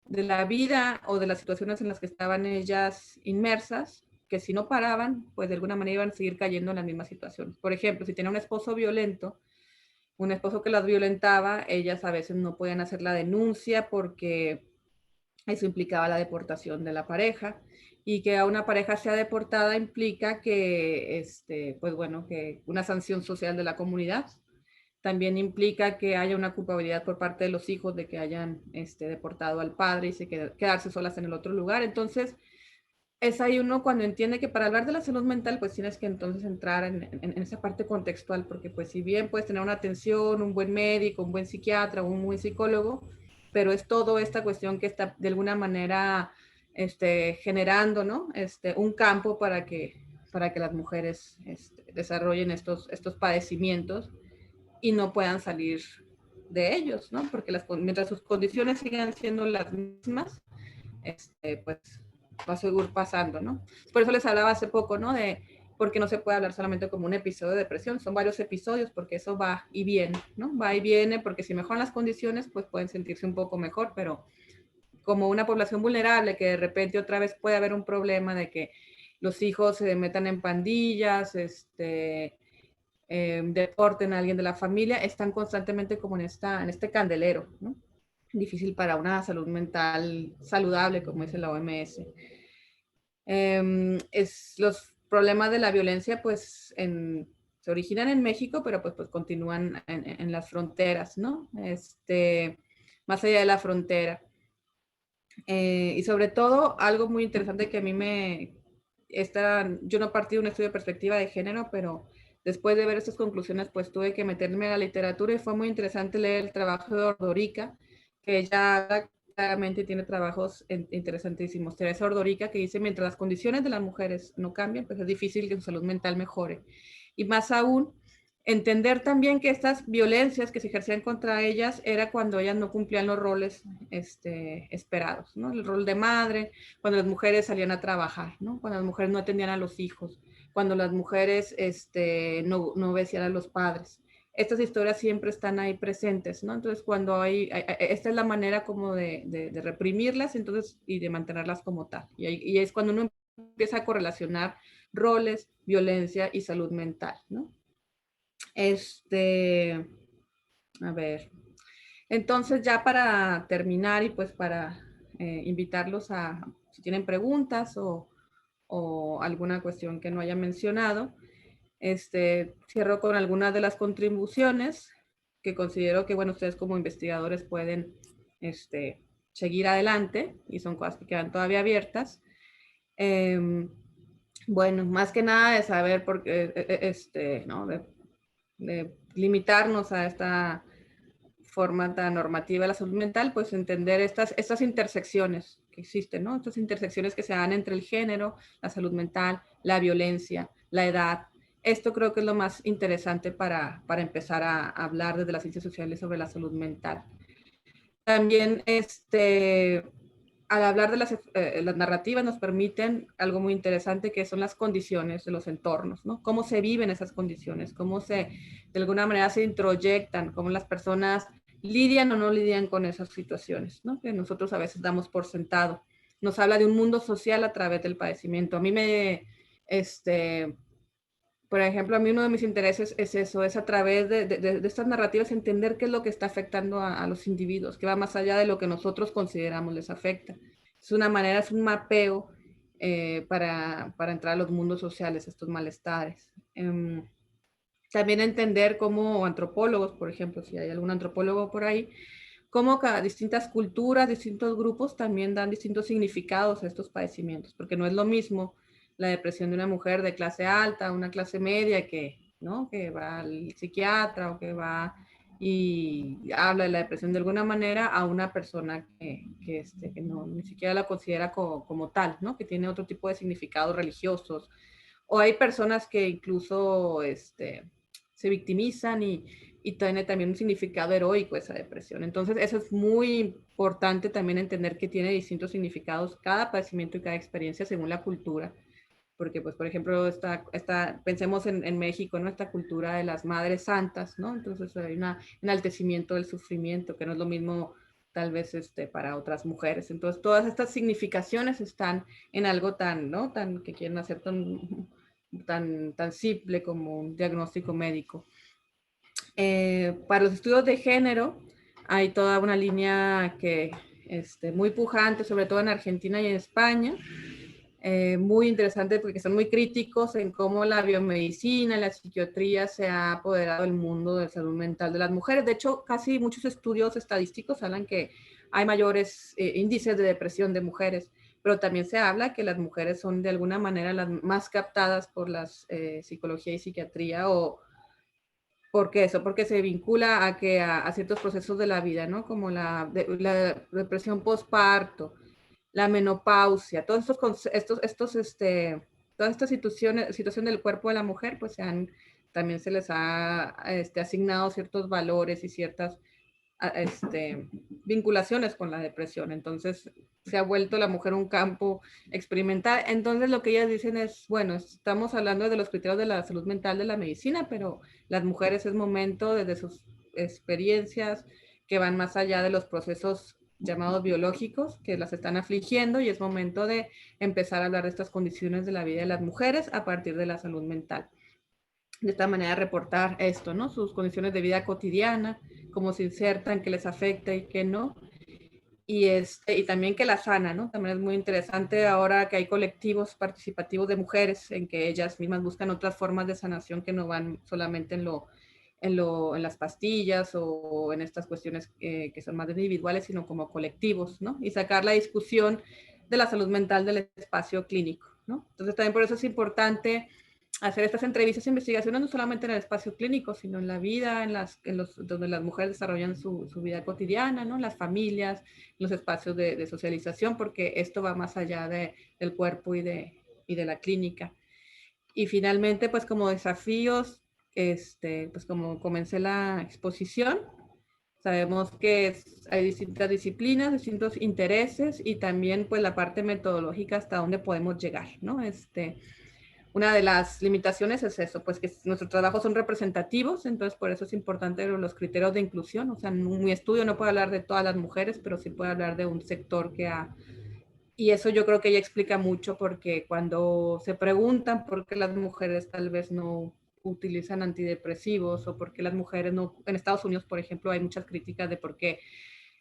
la vida o de las situaciones en las que estaban ellas inmersas, que si no paraban, pues de alguna manera iban a seguir cayendo en las mismas situaciones. Por ejemplo, si tenía un esposo violento, un esposo que las violentaba, ellas a veces no podían hacer la denuncia porque eso implicaba la deportación de la pareja. y que a una pareja sea deportada implica que, pues bueno, que una sanción social de la comunidad. También implica que haya una culpabilidad por parte de los hijos de que hayan deportado al padre y quedarse solas en el otro lugar. Entonces, es ahí uno cuando entiende que para hablar de la salud mental, pues tienes que entonces entrar en esa parte contextual, porque pues si bien puedes tener una atención, un buen médico, un buen psiquiatra, un buen psicólogo, pero es toda esta cuestión que está de alguna manera generando, ¿no? Un campo para que las mujeres desarrollen estos padecimientos y no puedan salir de ellos, ¿no? Porque mientras sus condiciones sigan siendo las mismas, pues va a seguir pasando, ¿no? Por eso les hablaba hace poco, ¿no? De por qué no se puede hablar solamente como un episodio de depresión, son varios episodios porque eso va y viene, ¿no? Va y viene porque si mejoran las condiciones, pues pueden sentirse un poco mejor, pero como una población vulnerable que de repente otra vez puede haber un problema de que los hijos se metan en pandillas, deporten a alguien de la familia, están constantemente como en este candelero, ¿no? Difícil para una salud mental saludable, como dice la OMS. Los problemas de la violencia, pues, se originan en México, pero pues continúan en las fronteras, ¿no? Más allá de la frontera. Y sobre todo, algo muy interesante que a mí yo no partí de un estudio de perspectiva de género, pero después de ver estas conclusiones, pues tuve que meterme a la literatura y fue muy interesante leer el trabajo de Ordorica, que ella claramente tiene trabajos interesantísimos. Teresa Ordorica, que dice, mientras las condiciones de las mujeres no cambian, pues es difícil que su salud mental mejore. Y más aún, entender también que estas violencias que se ejercían contra ellas era cuando ellas no cumplían los roles esperados, ¿no? El rol de madre, cuando las mujeres salían a trabajar, ¿no? Cuando las mujeres no atendían a los hijos, cuando las mujeres no obedecían a los padres. Estas historias siempre están ahí presentes, ¿no? Entonces, cuando esta es la manera como de reprimirlas, entonces, y de mantenerlas como tal. Y es cuando uno empieza a correlacionar roles, violencia y salud mental, ¿no? A ver, entonces ya para terminar y pues para invitarlos a, si tienen preguntas o alguna cuestión que no haya mencionado, cierro con algunas de las contribuciones que considero que, bueno, ustedes como investigadores pueden seguir adelante y son cosas que quedan todavía abiertas. Bueno, más que nada de saber por qué, ¿no? De limitarnos a esta forma tan normativa de la salud mental, pues entender estas intersecciones que existen, ¿no? Estas intersecciones que se dan entre el género, la salud mental, la violencia, la edad. Esto creo que es lo más interesante para empezar a hablar desde las ciencias sociales sobre la salud mental. También, al hablar de las narrativas nos permiten algo muy interesante que son las condiciones de los entornos, ¿no? Cómo se viven esas condiciones, cómo de alguna manera se introyectan, cómo las personas lidian o no lidian con esas situaciones, ¿no? Que nosotros a veces damos por sentado. Nos habla de un mundo social a través del padecimiento. A mí por ejemplo, a mí uno de mis intereses es eso, es a través de estas narrativas entender qué es lo que está afectando a los individuos, que va más allá de lo que nosotros consideramos les afecta. Es una manera, es un mapeo para entrar a los mundos sociales, estos malestares. También entender cómo antropólogos, por ejemplo, si hay algún antropólogo por ahí, cómo distintas culturas, distintos grupos también dan distintos significados a estos padecimientos, porque no es lo mismo la depresión de una mujer de clase alta, una clase media ¿no? Que va al psiquiatra o que va y habla de la depresión de alguna manera a una persona que no, ni siquiera la considera como tal, ¿no? Que tiene otro tipo de significados religiosos. O hay personas que incluso se victimizan y tiene también un significado heroico esa depresión. Entonces, eso es muy importante también entender que tiene distintos significados cada padecimiento y cada experiencia según la cultura. Porque, pues, por ejemplo, pensemos en México, ¿no? Esta cultura de las madres santas, ¿no? Entonces hay un enaltecimiento del sufrimiento, que no es lo mismo tal vez para otras mujeres. Entonces, todas estas significaciones están en algo tan, ¿no? Tan que quieren hacer tan simple como un diagnóstico médico. Para los estudios de género hay toda una línea que muy pujante, sobre todo en Argentina y en España, muy interesante porque son muy críticos en cómo la biomedicina, la psiquiatría se ha apoderado del mundo de salud mental de las mujeres. De hecho, casi muchos estudios estadísticos hablan que hay mayores índices de depresión de mujeres, pero también se habla que las mujeres son de alguna manera las más captadas por la psicología y psiquiatría. O ¿por qué eso? Porque se vincula a ciertos procesos de la vida, ¿no? Como la depresión postparto, la menopausia, todas estas situación del cuerpo de la mujer, pues también se les ha asignado ciertos valores y ciertas vinculaciones con la depresión. Entonces se ha vuelto la mujer un campo experimental. Entonces lo que ellas dicen es, bueno, estamos hablando de los criterios de la salud mental de la medicina, pero las mujeres es momento desde sus experiencias que van más allá de los procesos llamados biológicos que las están afligiendo, y es momento de empezar a hablar de estas condiciones de la vida de las mujeres a partir de la salud mental. De esta manera reportar esto, ¿no? Sus condiciones de vida cotidiana, cómo se insertan, qué les afecta y qué no. Y también que la sana, ¿no? También es muy interesante ahora que hay colectivos participativos de mujeres en que ellas mismas buscan otras formas de sanación que no van solamente en las pastillas o en estas cuestiones que son más individuales, sino como colectivos, ¿no? Y sacar la discusión de la salud mental del espacio clínico, ¿no? Entonces también por eso es importante hacer estas entrevistas e investigaciones no solamente en el espacio clínico, sino en la vida, donde las mujeres desarrollan su vida cotidiana, ¿no? Las familias, los espacios de socialización, porque esto va más allá del cuerpo y de la clínica. Y finalmente, pues como desafíos, pues como comencé la exposición, sabemos que hay distintas disciplinas, distintos intereses y también pues la parte metodológica hasta dónde podemos llegar, ¿no? Una de las limitaciones es eso, pues que nuestros trabajos son representativos, entonces por eso es importante los criterios de inclusión. O sea, en mi estudio no puedo hablar de todas las mujeres, pero sí puedo hablar de un sector que ha... Y eso yo creo que ella explica mucho, porque cuando se preguntan por qué las mujeres tal vez no utilizan antidepresivos o por qué las mujeres no... En Estados Unidos, por ejemplo, hay muchas críticas de por qué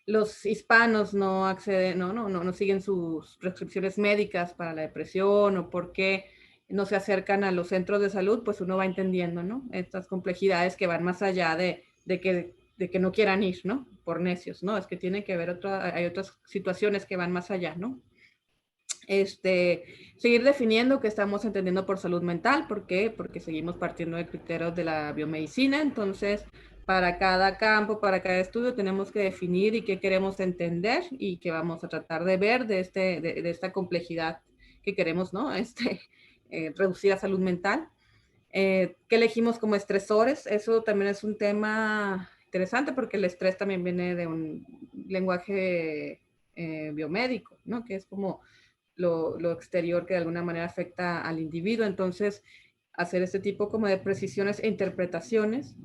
los hispanos no acceden, no siguen sus prescripciones médicas para la depresión, o por qué no se acercan a los centros de salud, pues uno va entendiendo, ¿no? Estas complejidades que van más allá de que no quieran ir, ¿no? Por necios, ¿no? Es que tiene que haber hay otras situaciones que van más allá, ¿no? Seguir definiendo qué estamos entendiendo por salud mental. ¿Por qué? Porque seguimos partiendo de criterios de la biomedicina. Entonces, para cada campo, para cada estudio, tenemos que definir y qué queremos entender y qué vamos a tratar de ver de esta complejidad que queremos, ¿no? Reducir a salud mental. ¿Qué elegimos como estresores? Eso también es un tema interesante, porque el estrés también viene de un lenguaje biomédico, ¿no? Que es como lo exterior que de alguna manera afecta al individuo. Entonces, hacer este tipo como de precisiones e interpretaciones,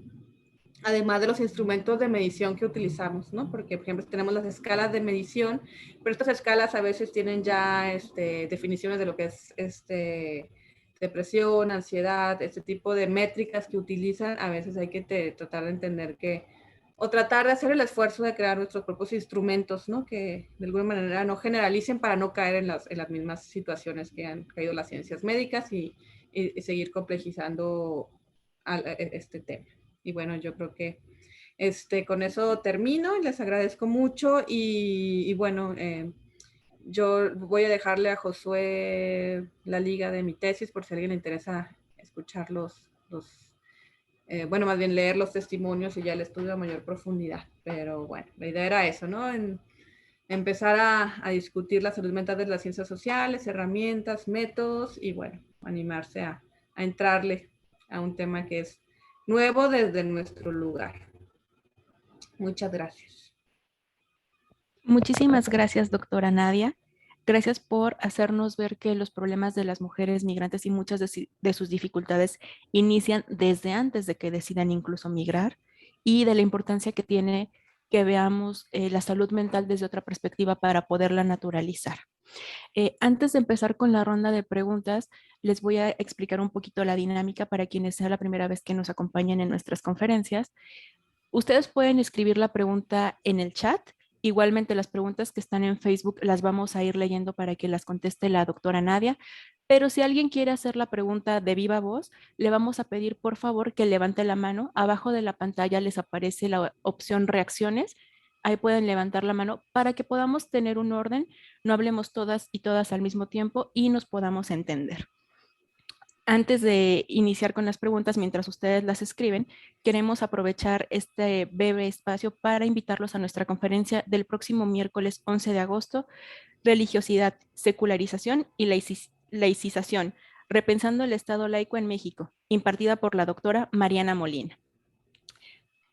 además de los instrumentos de medición que utilizamos, ¿no? Porque, por ejemplo, tenemos las escalas de medición, pero estas escalas a veces tienen ya definiciones de lo que es depresión, ansiedad, este tipo de métricas que utilizan. A veces hay que tratar de entender o tratar de hacer el esfuerzo de crear nuestros propios instrumentos, ¿no? Que de alguna manera no generalicen para no caer en las mismas situaciones que han caído las ciencias médicas, y seguir complejizando este tema. Y bueno, yo creo que con eso termino y les agradezco mucho. Y bueno, yo voy a dejarle a Josué la liga de mi tesis por si a alguien le interesa escuchar bueno, más bien leer los testimonios y ya el estudio a mayor profundidad. Pero bueno, la idea era eso, ¿no? Empezar a discutir la salud mental de las ciencias sociales, herramientas, métodos, y bueno, animarse a entrarle a un tema que es nuevo desde nuestro lugar. Muchas gracias. Muchísimas gracias, doctora Nadia. Gracias por hacernos ver que los problemas de las mujeres migrantes y muchas de sus dificultades inician desde antes de que decidan incluso migrar, y de la importancia que tiene que veamos la salud mental desde otra perspectiva para poderla naturalizar. Antes de empezar con la ronda de preguntas, les voy a explicar un poquito la dinámica para quienes sea la primera vez que nos acompañan en nuestras conferencias. Ustedes pueden escribir la pregunta en el chat Igualmente, las preguntas que están en Facebook las vamos a ir leyendo para que las conteste la doctora Nadia. Pero si alguien quiere hacer la pregunta de viva voz, le vamos a pedir por favor que levante la mano. Abajo de la pantalla les aparece la opción reacciones. Ahí pueden levantar la mano para que podamos tener un orden, no hablemos todas y todas al mismo tiempo y nos podamos entender. Antes de iniciar con las preguntas, mientras ustedes las escriben, queremos aprovechar este breve espacio para invitarlos a nuestra conferencia del próximo miércoles 11 de agosto, Religiosidad, Secularización y Laicización, repensando el Estado laico en México, impartida por la doctora Mariana Molina.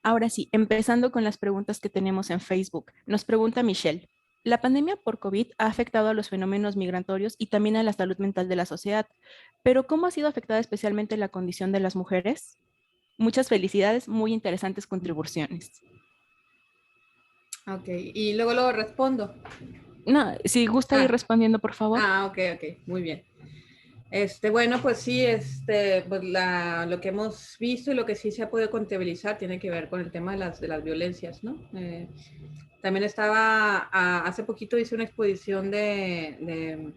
Ahora sí, empezando con las preguntas que tenemos en Facebook. Nos pregunta Michelle. La pandemia por COVID ha afectado a los fenómenos migratorios y también a la salud mental de la sociedad, pero ¿cómo ha sido afectada especialmente la condición de las mujeres? Muchas felicidades, muy interesantes contribuciones. Ok, y luego respondo. No, si gusta ir respondiendo, por favor. Ok, muy bien. Bueno, pues sí, pues lo que hemos visto y lo que sí se ha podido contabilizar tiene que ver con el tema de las violencias, ¿no? También hace poquito hice una exposición de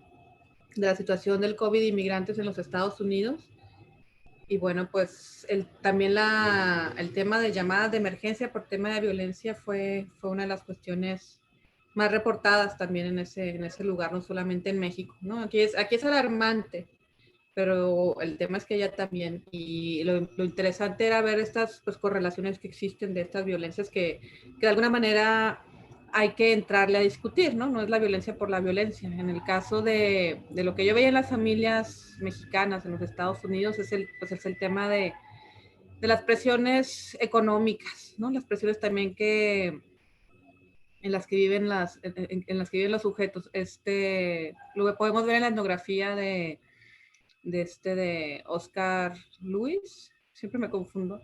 la situación del COVID de inmigrantes en los Estados Unidos. Y bueno, pues también el tema de llamadas de emergencia por tema de violencia fue una de las cuestiones más reportadas también en ese lugar, no solamente en México, ¿no? Aquí es alarmante, pero el tema es que ya también, y lo interesante era ver estas pues, correlaciones que existen de estas violencias que de alguna manera hay que entrarle a discutir, ¿no? No es la violencia por la violencia. En el caso de lo que yo veía en las familias mexicanas en los Estados Unidos es el tema de las presiones económicas, ¿no? Las presiones también en las que viven en las que viven los sujetos. Lo que podemos ver en la etnografía de Oscar Luis, siempre me confundo.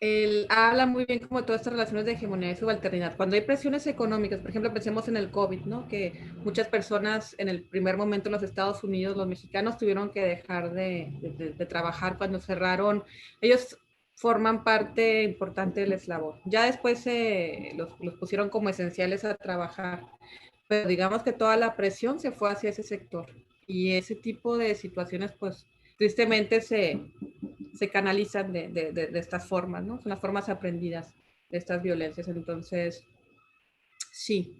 Él habla muy bien como de todas estas relaciones de hegemonía y subalternidad. Cuando hay presiones económicas, por ejemplo, pensemos en el COVID, ¿no? Que muchas personas en el primer momento en los Estados Unidos, los mexicanos tuvieron que dejar de trabajar cuando cerraron. Ellos forman parte importante del eslabón. Ya después los pusieron como esenciales a trabajar, pero digamos que toda la presión se fue hacia ese sector. Y ese tipo de situaciones, pues, tristemente se canalizan de estas formas, ¿no? Son las formas aprendidas de estas violencias. Entonces, sí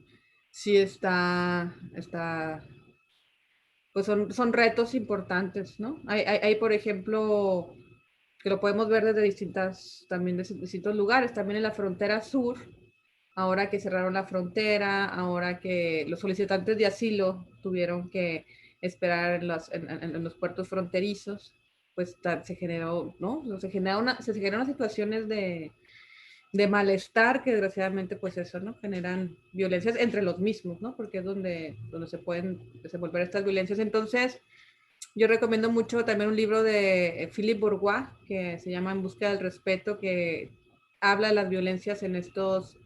pues son retos importantes, ¿no? Hay, por ejemplo, que lo podemos ver desde también de distintos lugares, también en la frontera sur, ahora que cerraron la frontera, ahora que los solicitantes de asilo tuvieron que esperar en los puertos fronterizos, pues se generó, ¿no? Se generaron situaciones de malestar que desgraciadamente pues eso, ¿no? Generan violencias entre los mismos, ¿no? Porque es donde se pueden desenvolver estas violencias. Entonces, yo recomiendo mucho también un libro de Philippe Bourgois que se llama En busca del respeto, que habla de las violencias en estos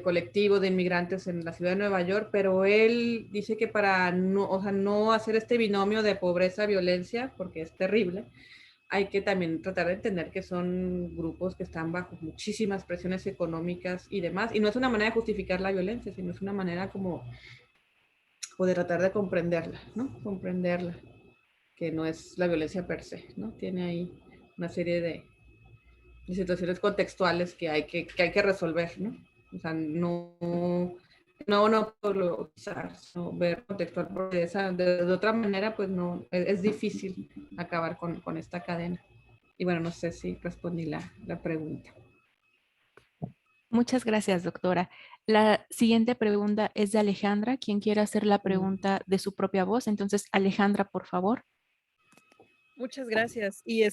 colectivo de inmigrantes en la ciudad de Nueva York, pero él dice que para no hacer este binomio de pobreza-violencia, porque es terrible, hay que también tratar de entender que son grupos que están bajo muchísimas presiones económicas y demás, y no es una manera de justificar la violencia, sino es una manera como de tratar de comprenderla, ¿no? Comprenderla, que no es la violencia per se, ¿no? Tiene ahí una serie de situaciones contextuales que hay que resolver, ¿no? O sea, no priorizar, sino ver contextual, porque de otra manera, pues no, es difícil acabar con esta cadena. Y bueno, no sé si respondí la pregunta. Muchas gracias, doctora. La siguiente pregunta es de Alejandra, quien quiere hacer la pregunta de su propia voz. Entonces, Alejandra, por favor. Muchas gracias. Y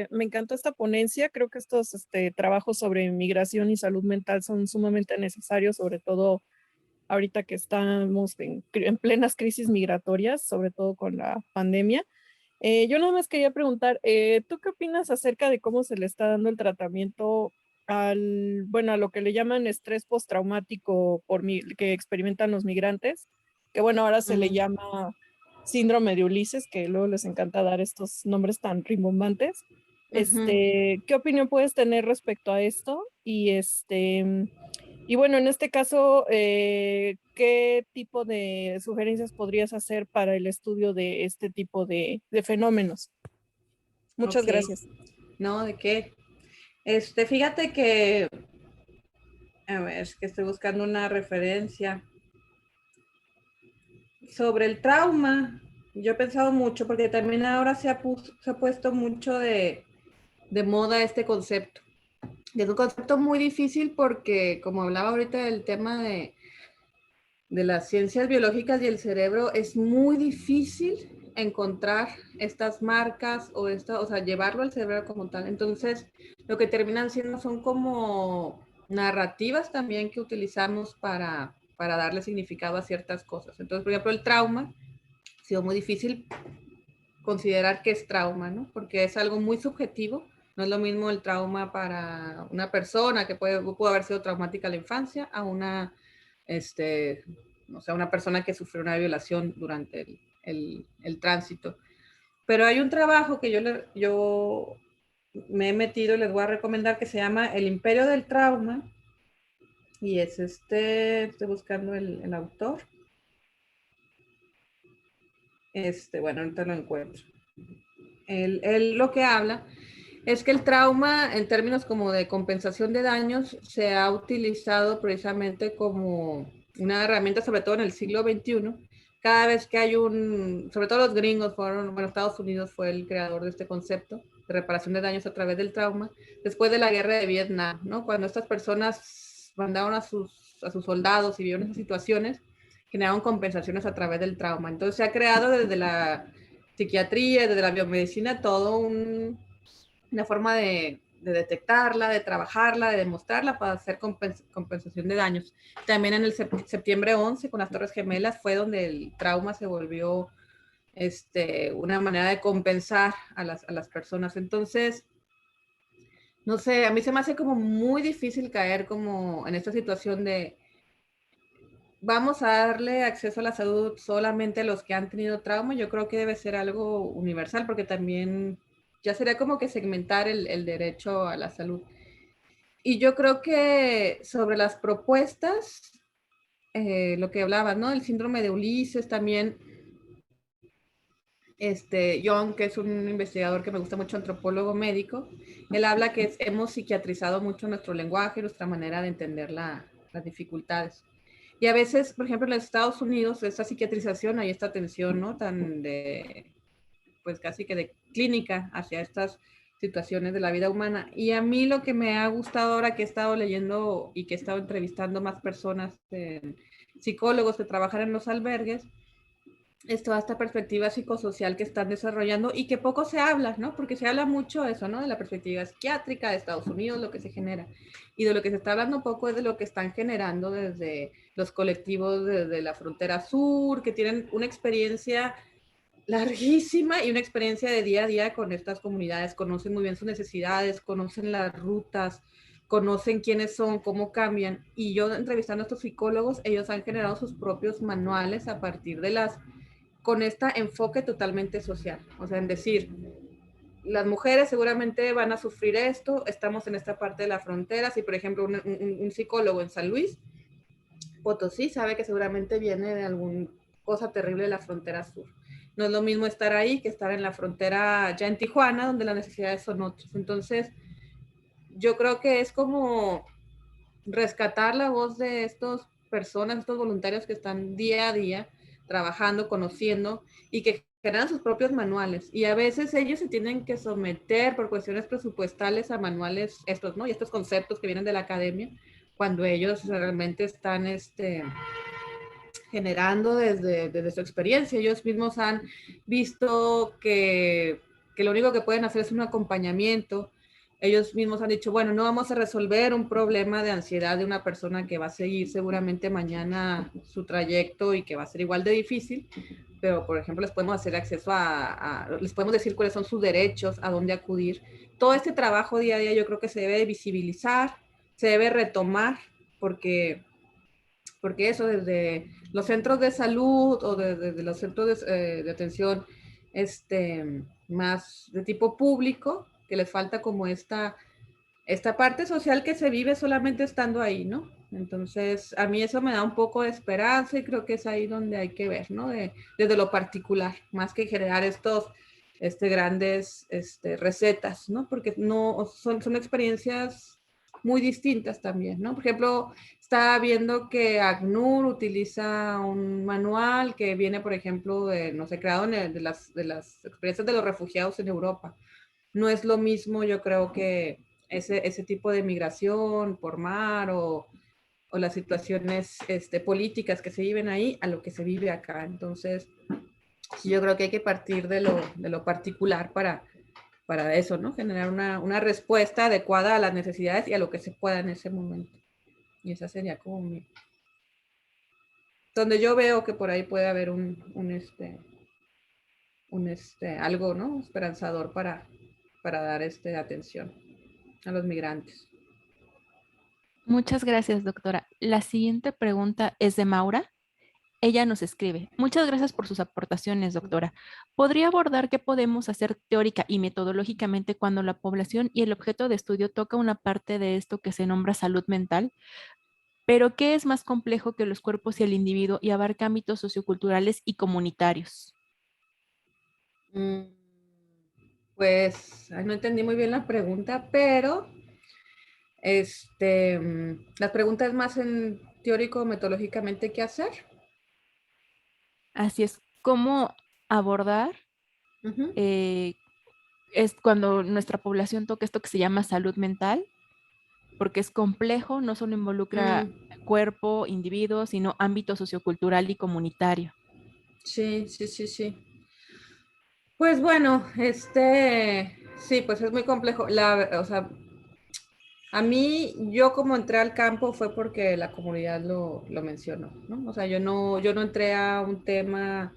me encantó esta ponencia. Creo que estos trabajos sobre migración y salud mental son sumamente necesarios, sobre todo ahorita que estamos en plenas crisis migratorias, sobre todo con la pandemia. Yo nada más quería preguntar, ¿tú qué opinas acerca de cómo se le está dando el tratamiento a lo que le llaman estrés postraumático que experimentan los migrantes? Que bueno, ahora se le llama síndrome de Ulises, que luego les encanta dar estos nombres tan rimbombantes. ¿Qué opinión puedes tener respecto a esto? Y Y bueno, en este caso, ¿qué tipo de sugerencias podrías hacer para el estudio de este tipo de fenómenos? Muchas Ok, gracias. no, ¿de qué? Fíjate que, a ver, es que estoy buscando una referencia sobre el trauma. Yo he pensado mucho porque también ahora se ha puesto mucho de moda este concepto. Y es un concepto muy difícil porque, como hablaba ahorita del tema de las ciencias biológicas y el cerebro, es muy difícil encontrar estas marcas o sea, llevarlo al cerebro como tal. Entonces, lo que terminan siendo son como narrativas también que utilizamos para darle significado a ciertas cosas. Entonces, por ejemplo, el trauma ha sido muy difícil considerar que es trauma, ¿no? Porque es algo muy subjetivo. No es lo mismo el trauma para una persona que pudo haber sido traumática en la infancia a una, o sea, una persona que sufrió una violación durante el tránsito. Pero hay un trabajo que yo me he metido y les voy a recomendar que se llama El Imperio del Trauma. Y es estoy buscando el autor. Bueno, ahorita lo encuentro. Él lo que habla es que el trauma, en términos como de compensación de daños, se ha utilizado precisamente como una herramienta, sobre todo en el siglo XXI. Cada vez que hay sobre todo los gringos bueno, Estados Unidos fue el creador de este concepto de reparación de daños a través del trauma, después de la guerra de Vietnam, ¿no? Cuando estas personas mandaron a sus soldados y vieron esas situaciones, generaron compensaciones a través del trauma. Entonces se ha creado desde la psiquiatría, desde la biomedicina, una forma de detectarla, de trabajarla, de demostrarla para hacer compensación de daños. También en el septiembre 11, con las Torres Gemelas, fue donde el trauma se volvió una manera de compensar a las personas. Entonces, no sé, a mí se me hace como muy difícil caer como en esta situación de vamos a darle acceso a la salud solamente a los que han tenido trauma. Yo creo que debe ser algo universal porque también ya sería como que segmentar el derecho a la salud. Y yo creo que sobre las propuestas, lo que hablabas, ¿no? El síndrome de Ulises también, John, que es un investigador que me gusta mucho, antropólogo médico, él habla que hemos psiquiatrizado mucho nuestro lenguaje, nuestra manera de entender las dificultades. Y a veces, por ejemplo, en los Estados Unidos, esta psiquiatrización, hay esta atención, ¿no? Tan pues casi que de clínica hacia estas situaciones de la vida humana. Y a mí lo que me ha gustado ahora que he estado leyendo y que he estado entrevistando más personas, psicólogos que trabajan en los albergues, es toda esta perspectiva psicosocial que están desarrollando y que poco se habla, ¿no? Porque se habla mucho de eso, ¿no? De la perspectiva psiquiátrica de Estados Unidos, lo que se genera. Y de lo que se está hablando poco es de lo que están generando desde los colectivos desde la frontera sur, que tienen una experiencia larguísima y una experiencia de día a día con estas comunidades, conocen muy bien sus necesidades, conocen las rutas, conocen quiénes son, cómo cambian. Y yo entrevistando a estos psicólogos, ellos han generado sus propios manuales a partir de con este enfoque totalmente social. O sea, en decir, las mujeres seguramente van a sufrir esto, estamos en esta parte de la frontera. Si, por ejemplo, un psicólogo en San Luis Potosí sabe que seguramente viene de alguna cosa terrible de la frontera sur. No es lo mismo estar ahí que estar en la frontera ya en Tijuana, donde las necesidades son otras. Entonces, yo creo que es como rescatar la voz de estas personas, estos voluntarios que están día a día trabajando, conociendo y que generan sus propios manuales. Y a veces ellos se tienen que someter por cuestiones presupuestales a manuales estos, ¿no? Y estos conceptos que vienen de la academia, cuando ellos realmente están generando desde su experiencia. Ellos mismos han visto que lo único que pueden hacer es un acompañamiento. Ellos mismos han dicho, bueno, no vamos a resolver un problema de ansiedad de una persona que va a seguir seguramente mañana su trayecto y que va a ser igual de difícil, pero por ejemplo les podemos hacer acceso les podemos decir cuáles son sus derechos, a dónde acudir. Todo este trabajo día a día yo creo que se debe visibilizar, se debe retomar, porque eso desde los centros de salud o desde los centros de atención más de tipo público, que les falta como esta esta parte social que se vive solamente estando ahí, ¿no? Entonces, a mí eso me da un poco de esperanza y creo que es ahí donde hay que ver, ¿no? Desde lo particular, más que generar estos grandes recetas, ¿no? Porque no, son experiencias muy distintas también, ¿no? Por ejemplo, estaba viendo que ACNUR utiliza un manual que viene, por ejemplo, no sé, creado de las experiencias de los refugiados en Europa. No es lo mismo, yo creo que ese tipo de migración por mar o las situaciones políticas que se viven ahí a lo que se vive acá. Entonces, yo creo que hay que partir de lo particular para eso, ¿no? Generar una respuesta adecuada a las necesidades y a lo que se pueda en ese momento. Y esa sería como donde yo veo que por ahí puede haber algo, ¿no? Esperanzador para dar atención a los migrantes. Muchas gracias, doctora. La siguiente pregunta es de Maura. Ella nos escribe, muchas gracias por sus aportaciones, doctora. ¿Podría abordar qué podemos hacer teórica y metodológicamente cuando la población y el objeto de estudio toca una parte de esto que se nombra salud mental? Pero ¿qué es más complejo que los cuerpos y el individuo y abarca ámbitos socioculturales y comunitarios? Pues no entendí muy bien la pregunta, pero las preguntas más en teórico metodológicamente qué hacer. Así es, ¿cómo abordar Uh-huh. es cuando nuestra población toca esto que se llama salud mental? Porque es complejo, no solo involucra cuerpo, individuo, sino ámbito sociocultural y comunitario. Sí, sí, sí, sí. Pues bueno, sí, pues es muy complejo. O sea, a mí, yo como entré al campo fue porque la comunidad lo mencionó, ¿no? O sea, yo no entré a un tema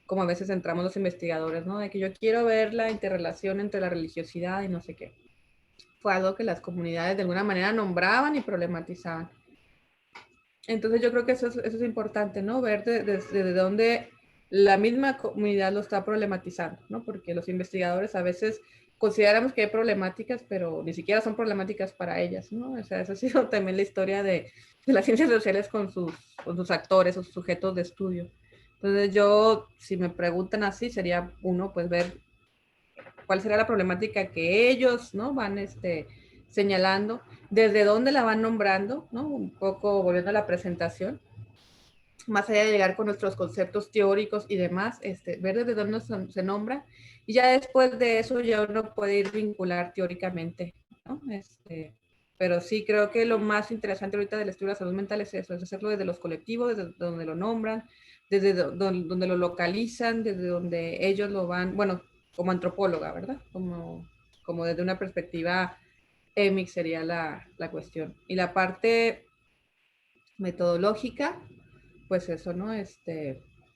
como a veces entramos los investigadores, ¿no? De que yo quiero ver la interrelación entre la religiosidad y no sé qué. Fue algo que las comunidades de alguna manera nombraban y problematizaban. Entonces yo creo que eso es importante, ¿no? Ver desde dónde la misma comunidad lo está problematizando, ¿no? Porque los investigadores a veces consideramos que hay problemáticas, pero ni siquiera son problemáticas para ellas, ¿no? O sea, esa ha sido también la historia de las ciencias sociales con sus actores o sus sujetos de estudio. Entonces yo, si me preguntan así, sería uno, pues ver cuál será la problemática que ellos, ¿no? Van señalando, desde dónde la van nombrando, ¿no? Un poco volviendo a la presentación, más allá de llegar con nuestros conceptos teóricos y demás, ver desde dónde se nombra, y ya después de eso ya uno puede ir vincular teóricamente, ¿no? Pero sí creo que lo más interesante ahorita del estudio de la salud mental es eso, es hacerlo desde los colectivos, desde donde lo nombran, desde donde lo localizan, desde donde ellos lo van, bueno, como antropóloga, ¿verdad? Como desde una perspectiva EMIC sería la cuestión. Y la parte metodológica, pues eso, ¿no?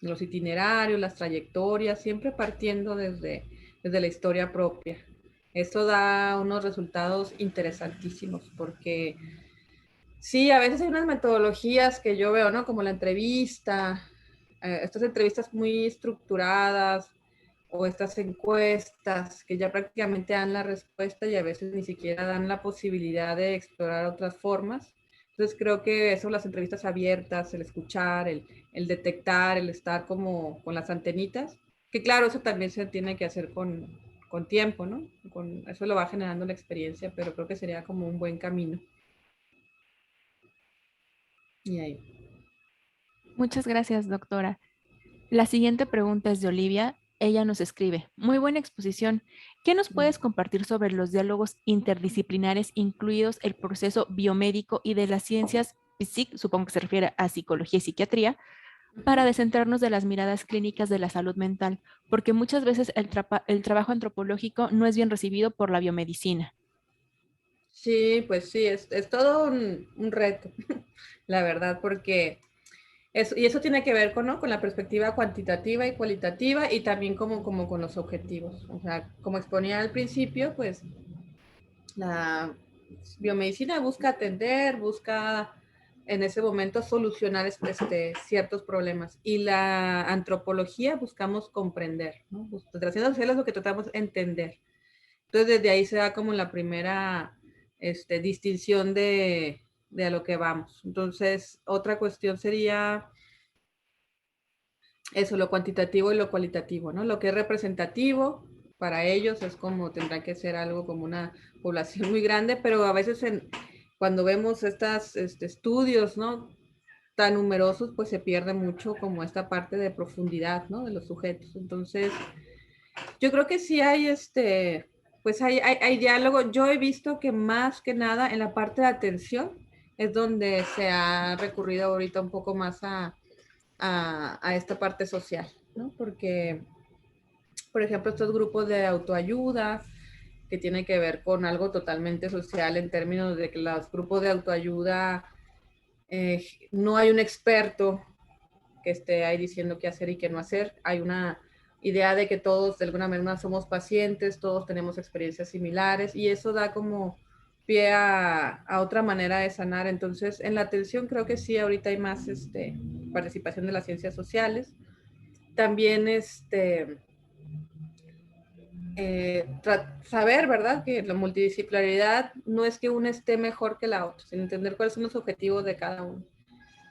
Los itinerarios, las trayectorias, siempre partiendo desde la historia propia. Eso da unos resultados interesantísimos porque sí, a veces hay unas metodologías que yo veo, ¿no? Como la entrevista, estas entrevistas muy estructuradas o estas encuestas que ya prácticamente dan la respuesta y a veces ni siquiera dan la posibilidad de explorar otras formas. Entonces creo que eso, las entrevistas abiertas, el escuchar, el detectar, el estar como con las antenitas, que claro, eso también se tiene que hacer con tiempo, ¿no? Eso lo va generando la experiencia, pero creo que sería como un buen camino. Y ahí. Muchas gracias, doctora. La siguiente pregunta es de Olivia. Ella nos escribe, muy buena exposición. ¿Qué nos puedes compartir sobre los diálogos interdisciplinares, incluidos el proceso biomédico y de las ciencias, supongo que se refiere a psicología y psiquiatría, para descentrarnos de las miradas clínicas de la salud mental? Porque muchas veces el trabajo antropológico no es bien recibido por la biomedicina. Sí, pues sí, es todo un reto, la verdad, porque y eso tiene que ver ¿no? Con la perspectiva cuantitativa y cualitativa y también como con los objetivos. O sea, como exponía al principio, pues la biomedicina busca atender, busca en ese momento solucionar ciertos problemas. Y la antropología buscamos comprender, ¿no? Desde las ciencias sociales lo que tratamos de entender. Entonces desde ahí se da como la primera distinción de a lo que vamos. Entonces, otra cuestión sería eso, lo cuantitativo y lo cualitativo, ¿no? Lo que es representativo para ellos es como tendrá que ser algo como una población muy grande, pero a veces cuando vemos estos estudios, ¿no? Tan numerosos, pues se pierde mucho como esta parte de profundidad, ¿no? De los sujetos. Entonces, yo creo que sí hay pues hay diálogo. Yo he visto que más que nada en la parte de atención es donde se ha recurrido ahorita un poco más a esta parte social, ¿no? Porque, por ejemplo, estos grupos de autoayuda que tienen que ver con algo totalmente social en términos de que los grupos de autoayuda no hay un experto que esté ahí diciendo qué hacer y qué no hacer. Hay una idea de que todos de alguna manera somos pacientes, todos tenemos experiencias similares y eso da como pie a otra manera de sanar. Entonces, en la atención creo que sí, ahorita hay más participación de las ciencias sociales. También saber, ¿verdad? Que la multidisciplinaridad no es que una esté mejor que la otra, sino entender cuáles son los objetivos de cada uno.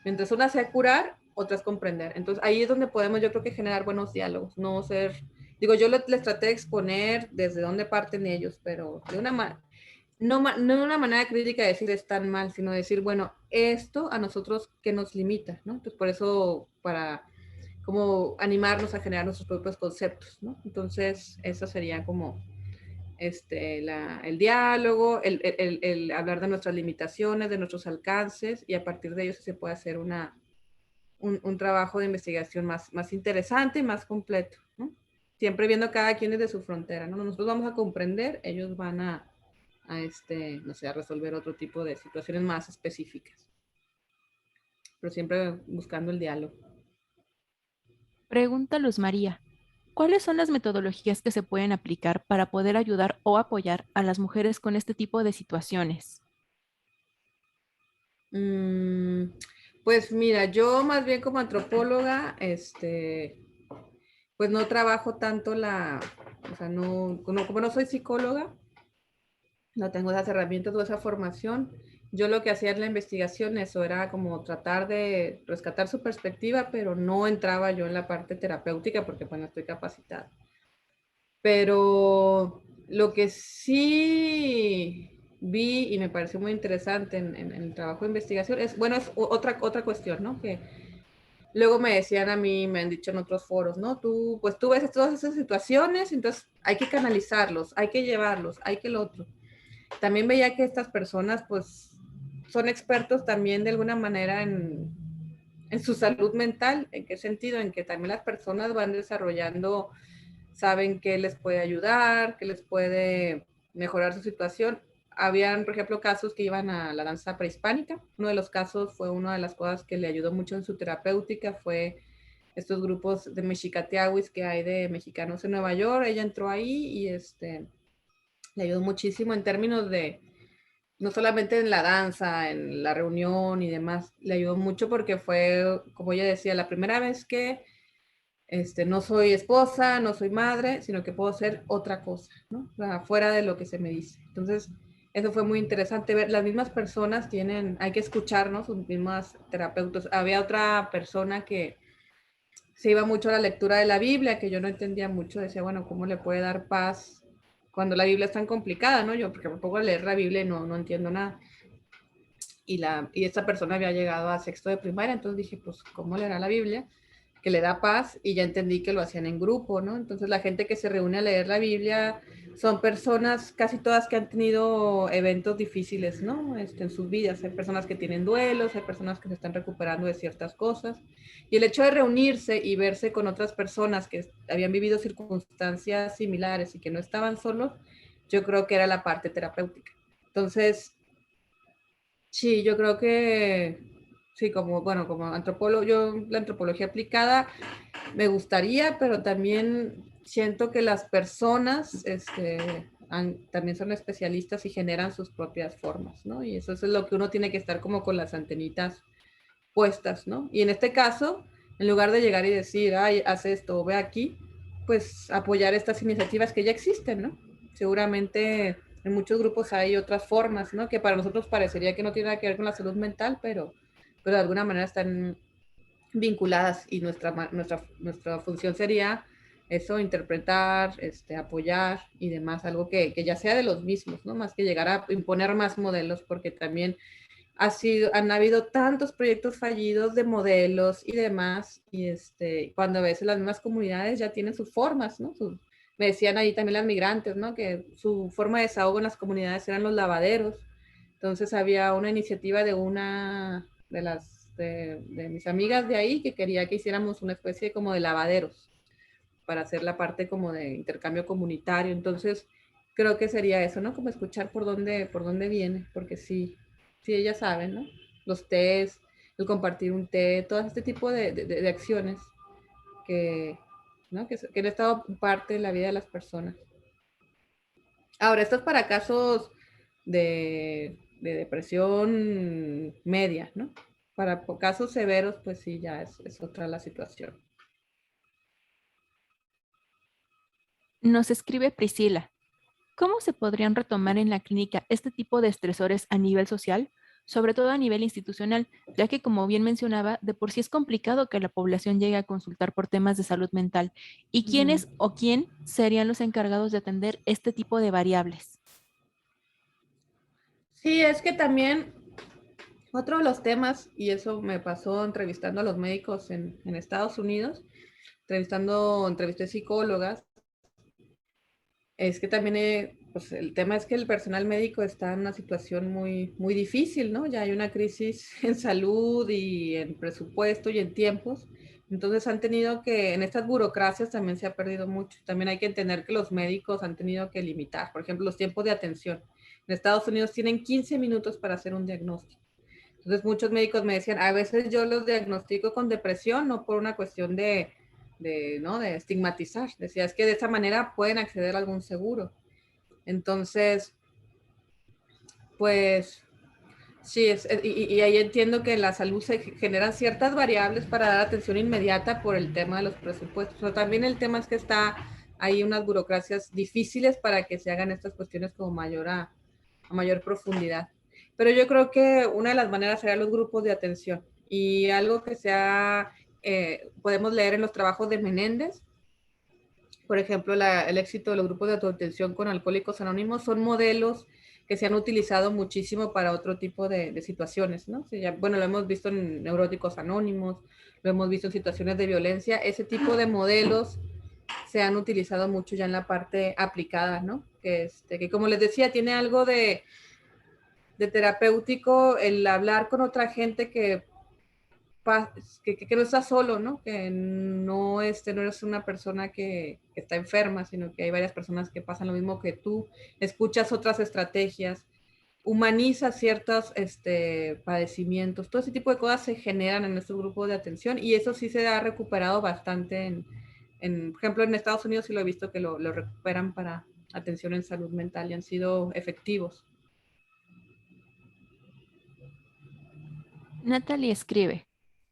Mientras una sea curar, otra es comprender. Entonces ahí es donde podemos, yo creo que generar buenos diálogos, no ser, digo, yo les traté de exponer desde dónde parten ellos, pero de una manera, no de una manera crítica de decir están mal, sino decir, bueno, esto a nosotros que nos limita, ¿no? Entonces por eso, para como animarnos a generar nuestros propios conceptos, ¿no? Entonces eso sería como el diálogo, el hablar de nuestras limitaciones, de nuestros alcances, y a partir de ellos se puede hacer un trabajo de investigación más interesante y más completo, ¿no? Siempre viendo cada quien desde su frontera, ¿no? Nosotros vamos a comprender, ellos van a no sé, a resolver otro tipo de situaciones más específicas, pero siempre buscando el diálogo. Pregunta Luz María. ¿Cuáles son las metodologías que se pueden aplicar para poder ayudar o apoyar a las mujeres con este tipo de situaciones? Pues mira, yo más bien como antropóloga, pues no trabajo tanto o sea, como no soy psicóloga, no tengo esas herramientas o esa formación. Yo lo que hacía en la investigación, eso era como tratar de rescatar su perspectiva, pero no entraba yo en la parte terapéutica porque pues no estoy capacitada. Pero lo que sí vi y me pareció muy interesante en el trabajo de investigación es, bueno, es otra cuestión, ¿no? Que luego me decían a mí, me han dicho en otros foros, ¿no? Pues tú ves todas esas situaciones, entonces hay que canalizarlos, hay que llevarlos, hay que lo otro. También veía que estas personas, pues, son expertos también de alguna manera en su salud mental. ¿En qué sentido? En que también las personas van desarrollando, saben qué les puede ayudar, qué les puede mejorar su situación. Habían, por ejemplo, casos que iban a la danza prehispánica. Uno de los casos fue una de las cosas que le ayudó mucho en su terapéutica, fue estos grupos de mexicatiahuis que hay de mexicanos en Nueva York. Ella entró ahí y le ayudó muchísimo en términos de, no solamente en la danza, en la reunión y demás, le ayudó mucho porque fue, como ella decía, la primera vez que no soy esposa, no soy madre, sino que puedo ser otra cosa, ¿no? O sea, fuera de lo que se me dice. Entonces, eso fue muy interesante ver. Las mismas personas hay que escucharnos, sus mismas terapeutas. Había otra persona que se iba mucho a la lectura de la Biblia, que yo no entendía mucho. Decía, bueno, ¿cómo le puede dar paz cuando la Biblia es tan complicada, ¿no? Yo, porque me pongo a leer la Biblia y no entiendo nada. Y esta persona había llegado a sexto de primaria, entonces dije, pues, ¿cómo leerá la Biblia? Que le da paz, y ya entendí que lo hacían en grupo, ¿no? Entonces la gente que se reúne a leer la Biblia son personas, casi todas, que han tenido eventos difíciles, ¿no? En sus vidas. Hay personas que tienen duelos, hay personas que se están recuperando de ciertas cosas. Y el hecho de reunirse y verse con otras personas que habían vivido circunstancias similares y que no estaban solos, yo creo que era la parte terapéutica. Entonces, sí, yo creo que sí, bueno, como antropólogo, yo la antropología aplicada me gustaría, pero también siento que las personas también son especialistas y generan sus propias formas, ¿no? Y eso es lo que uno tiene que estar como con las antenitas puestas, ¿no? Y en este caso, en lugar de llegar y decir, ay, haz esto, ve aquí, pues apoyar estas iniciativas que ya existen, ¿no? Seguramente en muchos grupos hay otras formas, ¿no? Que para nosotros parecería que no tiene nada que ver con la salud mental, pero de alguna manera están vinculadas y nuestra función sería eso, interpretar, apoyar y demás, algo que ya sea de los mismos, ¿no? Más que llegar a imponer más modelos, porque también han habido tantos proyectos fallidos de modelos y demás, y cuando a veces las mismas comunidades ya tienen sus formas, ¿no? Me decían ahí también las migrantes, ¿no? Que su forma de desahogo en las comunidades eran los lavaderos. Entonces había una iniciativa de una de mis amigas de ahí que quería que hiciéramos una especie como de lavaderos para hacer la parte como de intercambio comunitario. Entonces creo que sería eso, ¿no? Como escuchar por dónde viene, porque sí ellas saben, ¿no? Los tés, el compartir un té, todo este tipo de acciones que, ¿no? Que han estado parte de la vida de las personas. Ahora, esto es para casos de depresión media, ¿no? Para casos severos, pues sí, ya es otra la situación. Nos escribe Priscila. ¿Cómo se podrían retomar en la clínica este tipo de estresores a nivel social, sobre todo a nivel institucional, ya que, como bien mencionaba, de por sí es complicado que la población llegue a consultar por temas de salud mental? ¿Y quiénes o quién serían los encargados de atender este tipo de variables? Sí, es que también otro de los temas, y eso me pasó entrevistando a los médicos en Estados Unidos, entrevisté psicólogas, es que también pues el tema es que el personal médico está en una situación muy difícil, ¿no? Ya hay una crisis en salud y en presupuesto y en tiempos. Entonces han tenido que, en estas burocracias también se ha perdido mucho. También hay que entender que los médicos han tenido que limitar, por ejemplo, los tiempos de atención. En Estados Unidos tienen 15 minutos para hacer un diagnóstico. Entonces muchos médicos me decían, a veces yo los diagnostico con depresión, no por una cuestión ¿no? de estigmatizar. Decía, es que de esa manera pueden acceder a algún seguro. Entonces, pues sí, y ahí entiendo que en la salud se generan ciertas variables para dar atención inmediata por el tema de los presupuestos. Pero también el tema es que hay unas burocracias difíciles para que se hagan estas cuestiones como a mayor profundidad. Pero yo creo que una de las maneras sería los grupos de atención. Y algo que podemos leer en los trabajos de Menéndez, por ejemplo, el éxito de los grupos de autoatención con Alcohólicos Anónimos son modelos que se han utilizado muchísimo para otro tipo de situaciones, ¿no? Bueno, lo hemos visto en Neuróticos Anónimos, lo hemos visto en situaciones de violencia. Ese tipo de modelos se han utilizado mucho ya en la parte aplicada, ¿no? Que como les decía, tiene algo de terapéutico el hablar con otra gente que no estás solo, ¿no? Que no eres una persona que está enferma, sino que hay varias personas que pasan lo mismo que tú, escuchas otras estrategias, humanizas ciertos padecimientos, todo ese tipo de cosas se generan en estos grupos de atención y eso sí se ha recuperado bastante por ejemplo, en Estados Unidos sí lo he visto que lo recuperan para atención en salud mental y han sido efectivos. Natalie escribe.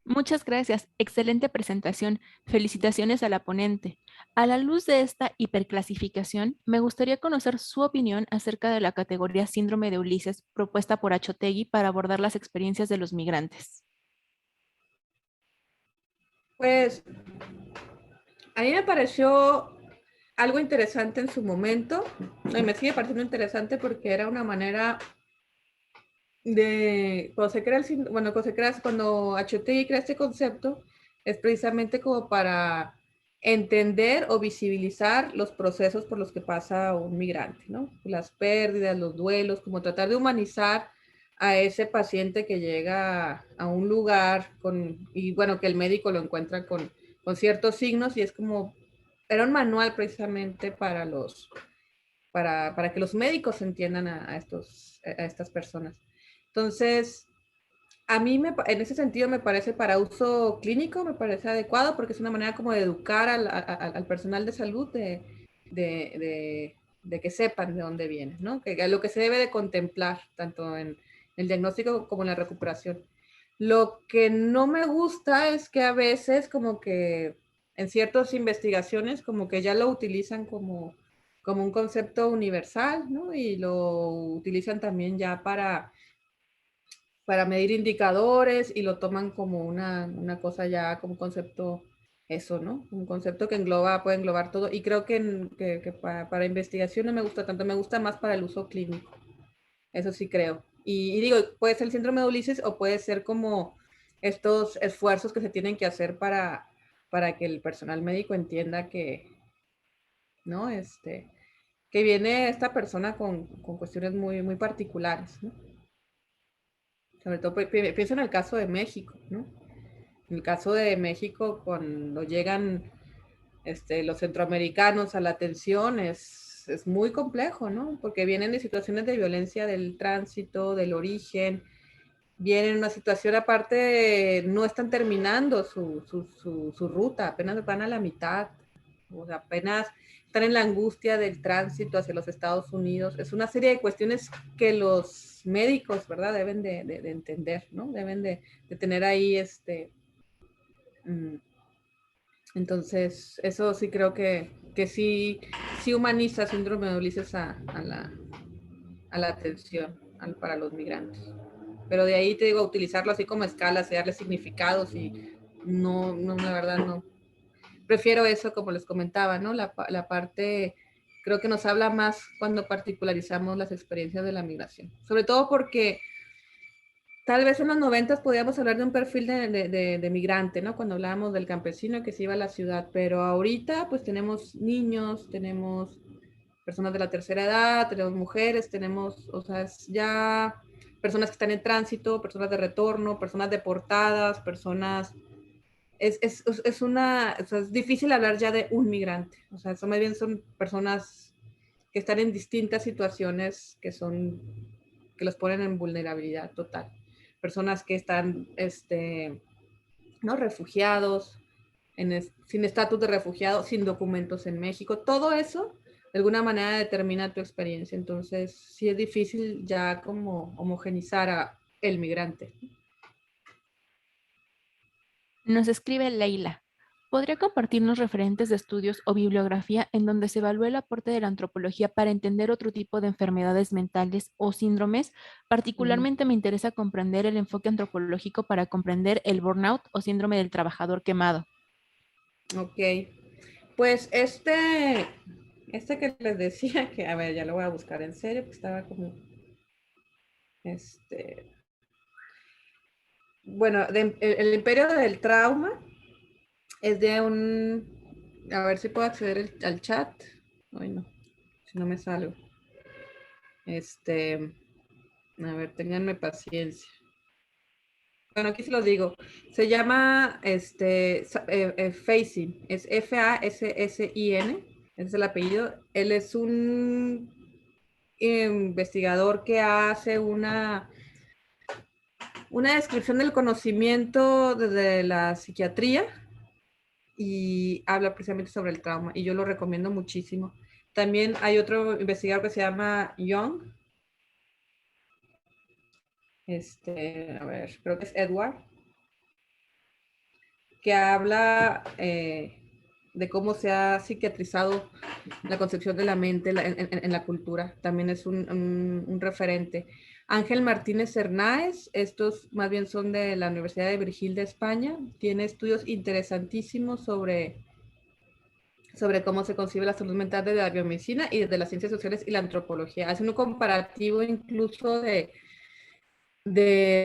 Muchas gracias, excelente presentación. Felicitaciones a la ponente. A la luz de esta hiperclasificación, me gustaría conocer su opinión acerca de la categoría Síndrome de Ulises propuesta por Achotegui para abordar las experiencias de los migrantes. Pues a mí me pareció algo interesante en su momento, y me sigue pareciendo interesante porque era una manera cuando se crea cuando HTI crea este concepto, es precisamente como para entender o visibilizar los procesos por los que pasa un migrante, ¿no? Las pérdidas, los duelos, como tratar de humanizar a ese paciente que llega a un lugar y bueno, que el médico lo encuentra con ciertos signos y es como, era un manual precisamente para que los médicos entiendan a estas personas. Entonces, a mí en ese sentido me parece para uso clínico, me parece adecuado porque es una manera como de educar al personal de salud de que sepan de dónde viene, ¿no? Que lo que se debe de contemplar tanto en el diagnóstico como en la recuperación. Lo que no me gusta es que a veces como que en ciertas investigaciones como que ya lo utilizan como un concepto universal, ¿no? Y lo utilizan también ya para medir indicadores y lo toman como una cosa ya, como un concepto, eso, ¿no? Un concepto que engloba, puede englobar todo. Y creo que para investigación no me gusta tanto, me gusta más para el uso clínico. Eso sí creo. Y digo, puede ser el síndrome de Ulises o puede ser como estos esfuerzos que se tienen que hacer para que el personal médico entienda que, ¿no? Que viene esta persona con cuestiones muy, muy particulares, ¿no? Sobre todo, pienso en el caso de México, ¿no? En el caso de México, cuando llegan los centroamericanos a la atención, es muy complejo, ¿no? Porque vienen de situaciones de violencia del tránsito, del origen, vienen en una situación aparte, no están terminando su ruta, apenas van a la mitad, o sea, apenas están en la angustia del tránsito hacia los Estados Unidos. Es una serie de cuestiones que los médicos, ¿verdad? Deben de entender, ¿no? Deben de tener ahí entonces, eso sí creo que sí humaniza síndrome de Ulises a la atención para los migrantes. Pero de ahí te digo, utilizarlo así como escalas y darle significados y no, la verdad no. Prefiero eso, como les comentaba, ¿no? La parte, creo que nos habla más cuando particularizamos las experiencias de la migración. Sobre todo porque tal vez en los 90 podíamos hablar de un perfil de migrante, ¿no? Cuando hablábamos del campesino que se iba a la ciudad, pero ahorita pues tenemos niños, tenemos personas de la tercera edad, tenemos mujeres, tenemos, o sea, ya personas que están en tránsito, personas de retorno, personas deportadas, personas... o sea, es difícil hablar ya de un migrante, o sea, eso más bien son personas que están en distintas situaciones que los ponen en vulnerabilidad total. Personas que están, ¿no? Refugiados, sin estatus de refugiado, sin documentos en México, todo eso de alguna manera determina tu experiencia. Entonces, sí es difícil ya como homogenizar a el migrante. Nos escribe Leila. ¿Podría compartirnos referentes de estudios o bibliografía en donde se evalúe el aporte de la antropología para entender otro tipo de enfermedades mentales o síndromes? Particularmente me interesa comprender el enfoque antropológico para comprender el burnout o síndrome del trabajador quemado. Ok, pues que les decía que, a ver, ya lo voy a buscar en serio, que estaba como, bueno, el imperio del trauma es de a ver si puedo acceder al chat. Ay, no, si no me salgo. A ver, ténganme paciencia. Bueno, aquí se los digo. Se llama Fasin, es Fassin, ese es el apellido. Él es un investigador que hace una descripción del conocimiento de la psiquiatría y habla precisamente sobre el trauma y yo lo recomiendo muchísimo. También hay otro investigador que se llama Young, a ver, creo que es Edward, que habla de cómo se ha psiquiatrizado la concepción de la mente en la cultura. También es un referente. Ángel Martínez Hernáez, estos más bien son de la Universidad de Virgil de España, tiene estudios interesantísimos sobre cómo se concibe la salud mental desde la biomedicina y desde las ciencias sociales y la antropología. Hace un comparativo incluso de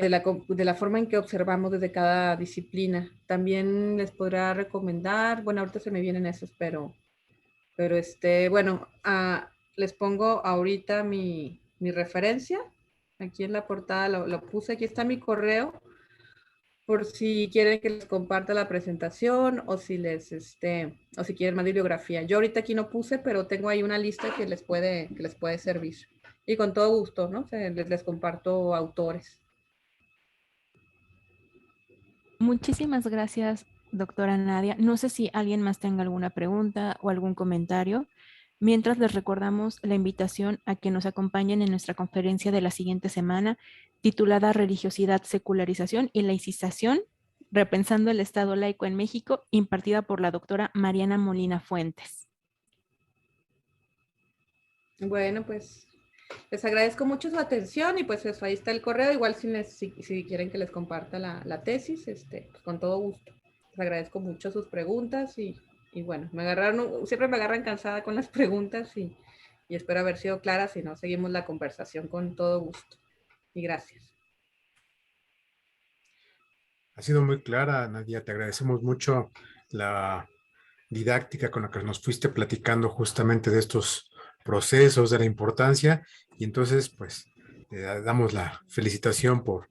la forma en que observamos desde cada disciplina. También les podrá recomendar, bueno, ahorita se me vienen esos, pero bueno, les pongo ahorita mi referencia. Aquí en la portada lo puse, aquí está mi correo, por si quieren que les comparta la presentación o si o si quieren más bibliografía. Yo ahorita aquí no puse, pero tengo ahí una lista que les puede servir. Y con todo gusto, ¿no? Les comparto autores. Muchísimas gracias, doctora Nadia. No sé si alguien más tenga alguna pregunta o algún comentario. Mientras les recordamos la invitación a que nos acompañen en nuestra conferencia de la siguiente semana, titulada Religiosidad, Secularización y Laicización, repensando el Estado laico en México, impartida por la doctora Mariana Molina Fuentes. Bueno, pues les agradezco mucho su atención y pues eso, ahí está el correo. Igual si quieren que les comparta la tesis, pues con todo gusto. Les agradezco mucho sus preguntas y bueno, siempre me agarran cansada con las preguntas y espero haber sido clara. Si no, seguimos la conversación con todo gusto. Y gracias. Ha sido muy clara, Nadia. Te agradecemos mucho la didáctica con la que nos fuiste platicando justamente de estos procesos, de la importancia. Y entonces, pues, damos la felicitación por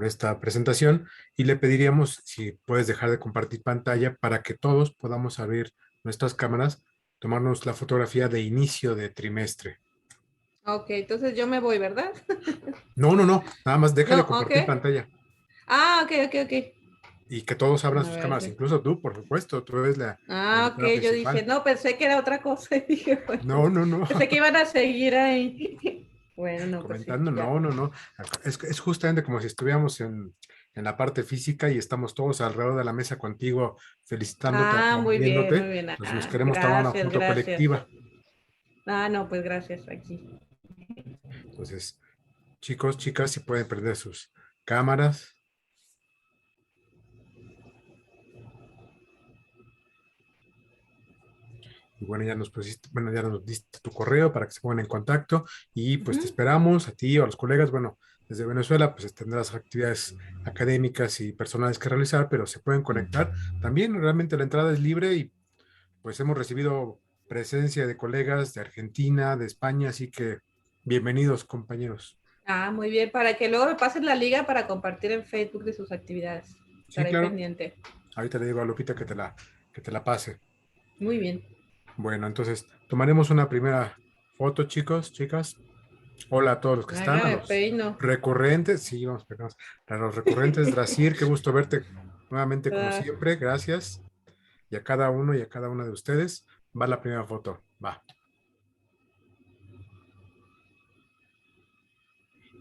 esta presentación y le pediríamos si puedes dejar de compartir pantalla para que todos podamos abrir nuestras cámaras, tomarnos la fotografía de inicio de trimestre. Ok, entonces yo me voy, ¿verdad? No, nada más deja de No, compartir ok. pantalla. Ah, ok. Y que todos abran A sus ver, cámaras, sí. incluso tú, por supuesto, tú eres la Ok, invitada yo dije, principal. no, pensé que era otra cosa. Y dije, bueno, No. pensé que iban a seguir ahí. Bueno, no, pues sí, Comentando, ya. no. Es justamente como si estuviéramos en la parte física y estamos todos alrededor de la mesa contigo, felicitándote, Muy bien, muy aplaudiéndote. bien. Entonces nos queremos tomar una Gracias, foto gracias. colectiva. No, pues gracias, aquí. Entonces, chicos, chicas, si pueden prender sus cámaras. Y bueno, ya ya nos diste tu correo para que se pongan en contacto y pues te esperamos a ti o a los colegas. Bueno, desde Venezuela pues tendrás actividades académicas y personales que realizar, pero se pueden conectar. También realmente la entrada es libre y pues hemos recibido presencia de colegas de Argentina, de España, así que bienvenidos, compañeros. Muy bien, para que luego me pasen la liga para compartir en Facebook de sus actividades. Sí, Estaré claro. pendiente. Ahorita le digo a Lupita que te la pase. Muy bien. Bueno, entonces tomaremos una primera foto, chicos, chicas. Hola a todos los que están, a Hágame los peino. recurrentes, sí, vamos, perdón, a los recurrentes, Dracir, qué gusto verte nuevamente como siempre, gracias. Y a cada uno y a cada una de ustedes va la primera foto, va.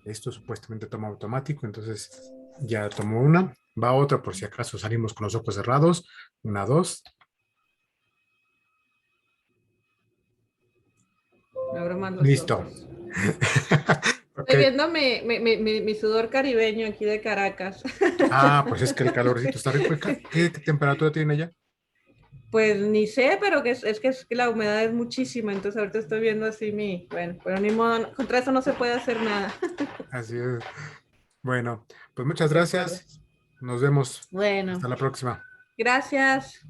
Esto supuestamente toma automático, entonces ya tomó una, va otra por si acaso salimos con los ojos cerrados, 1, 2. Me abro más los Listo. ojos. Ok. Estoy viendo mi sudor caribeño aquí de Caracas. Pues es que el calorcito está rico. ¿Qué temperatura tiene allá? Pues ni sé, pero es que la humedad es muchísima, entonces ahorita estoy viendo así bueno, pero ni modo, contra eso no se puede hacer nada. Así es. Bueno, pues muchas De acuerdo. gracias. Nos vemos. Bueno, Hasta la próxima. gracias.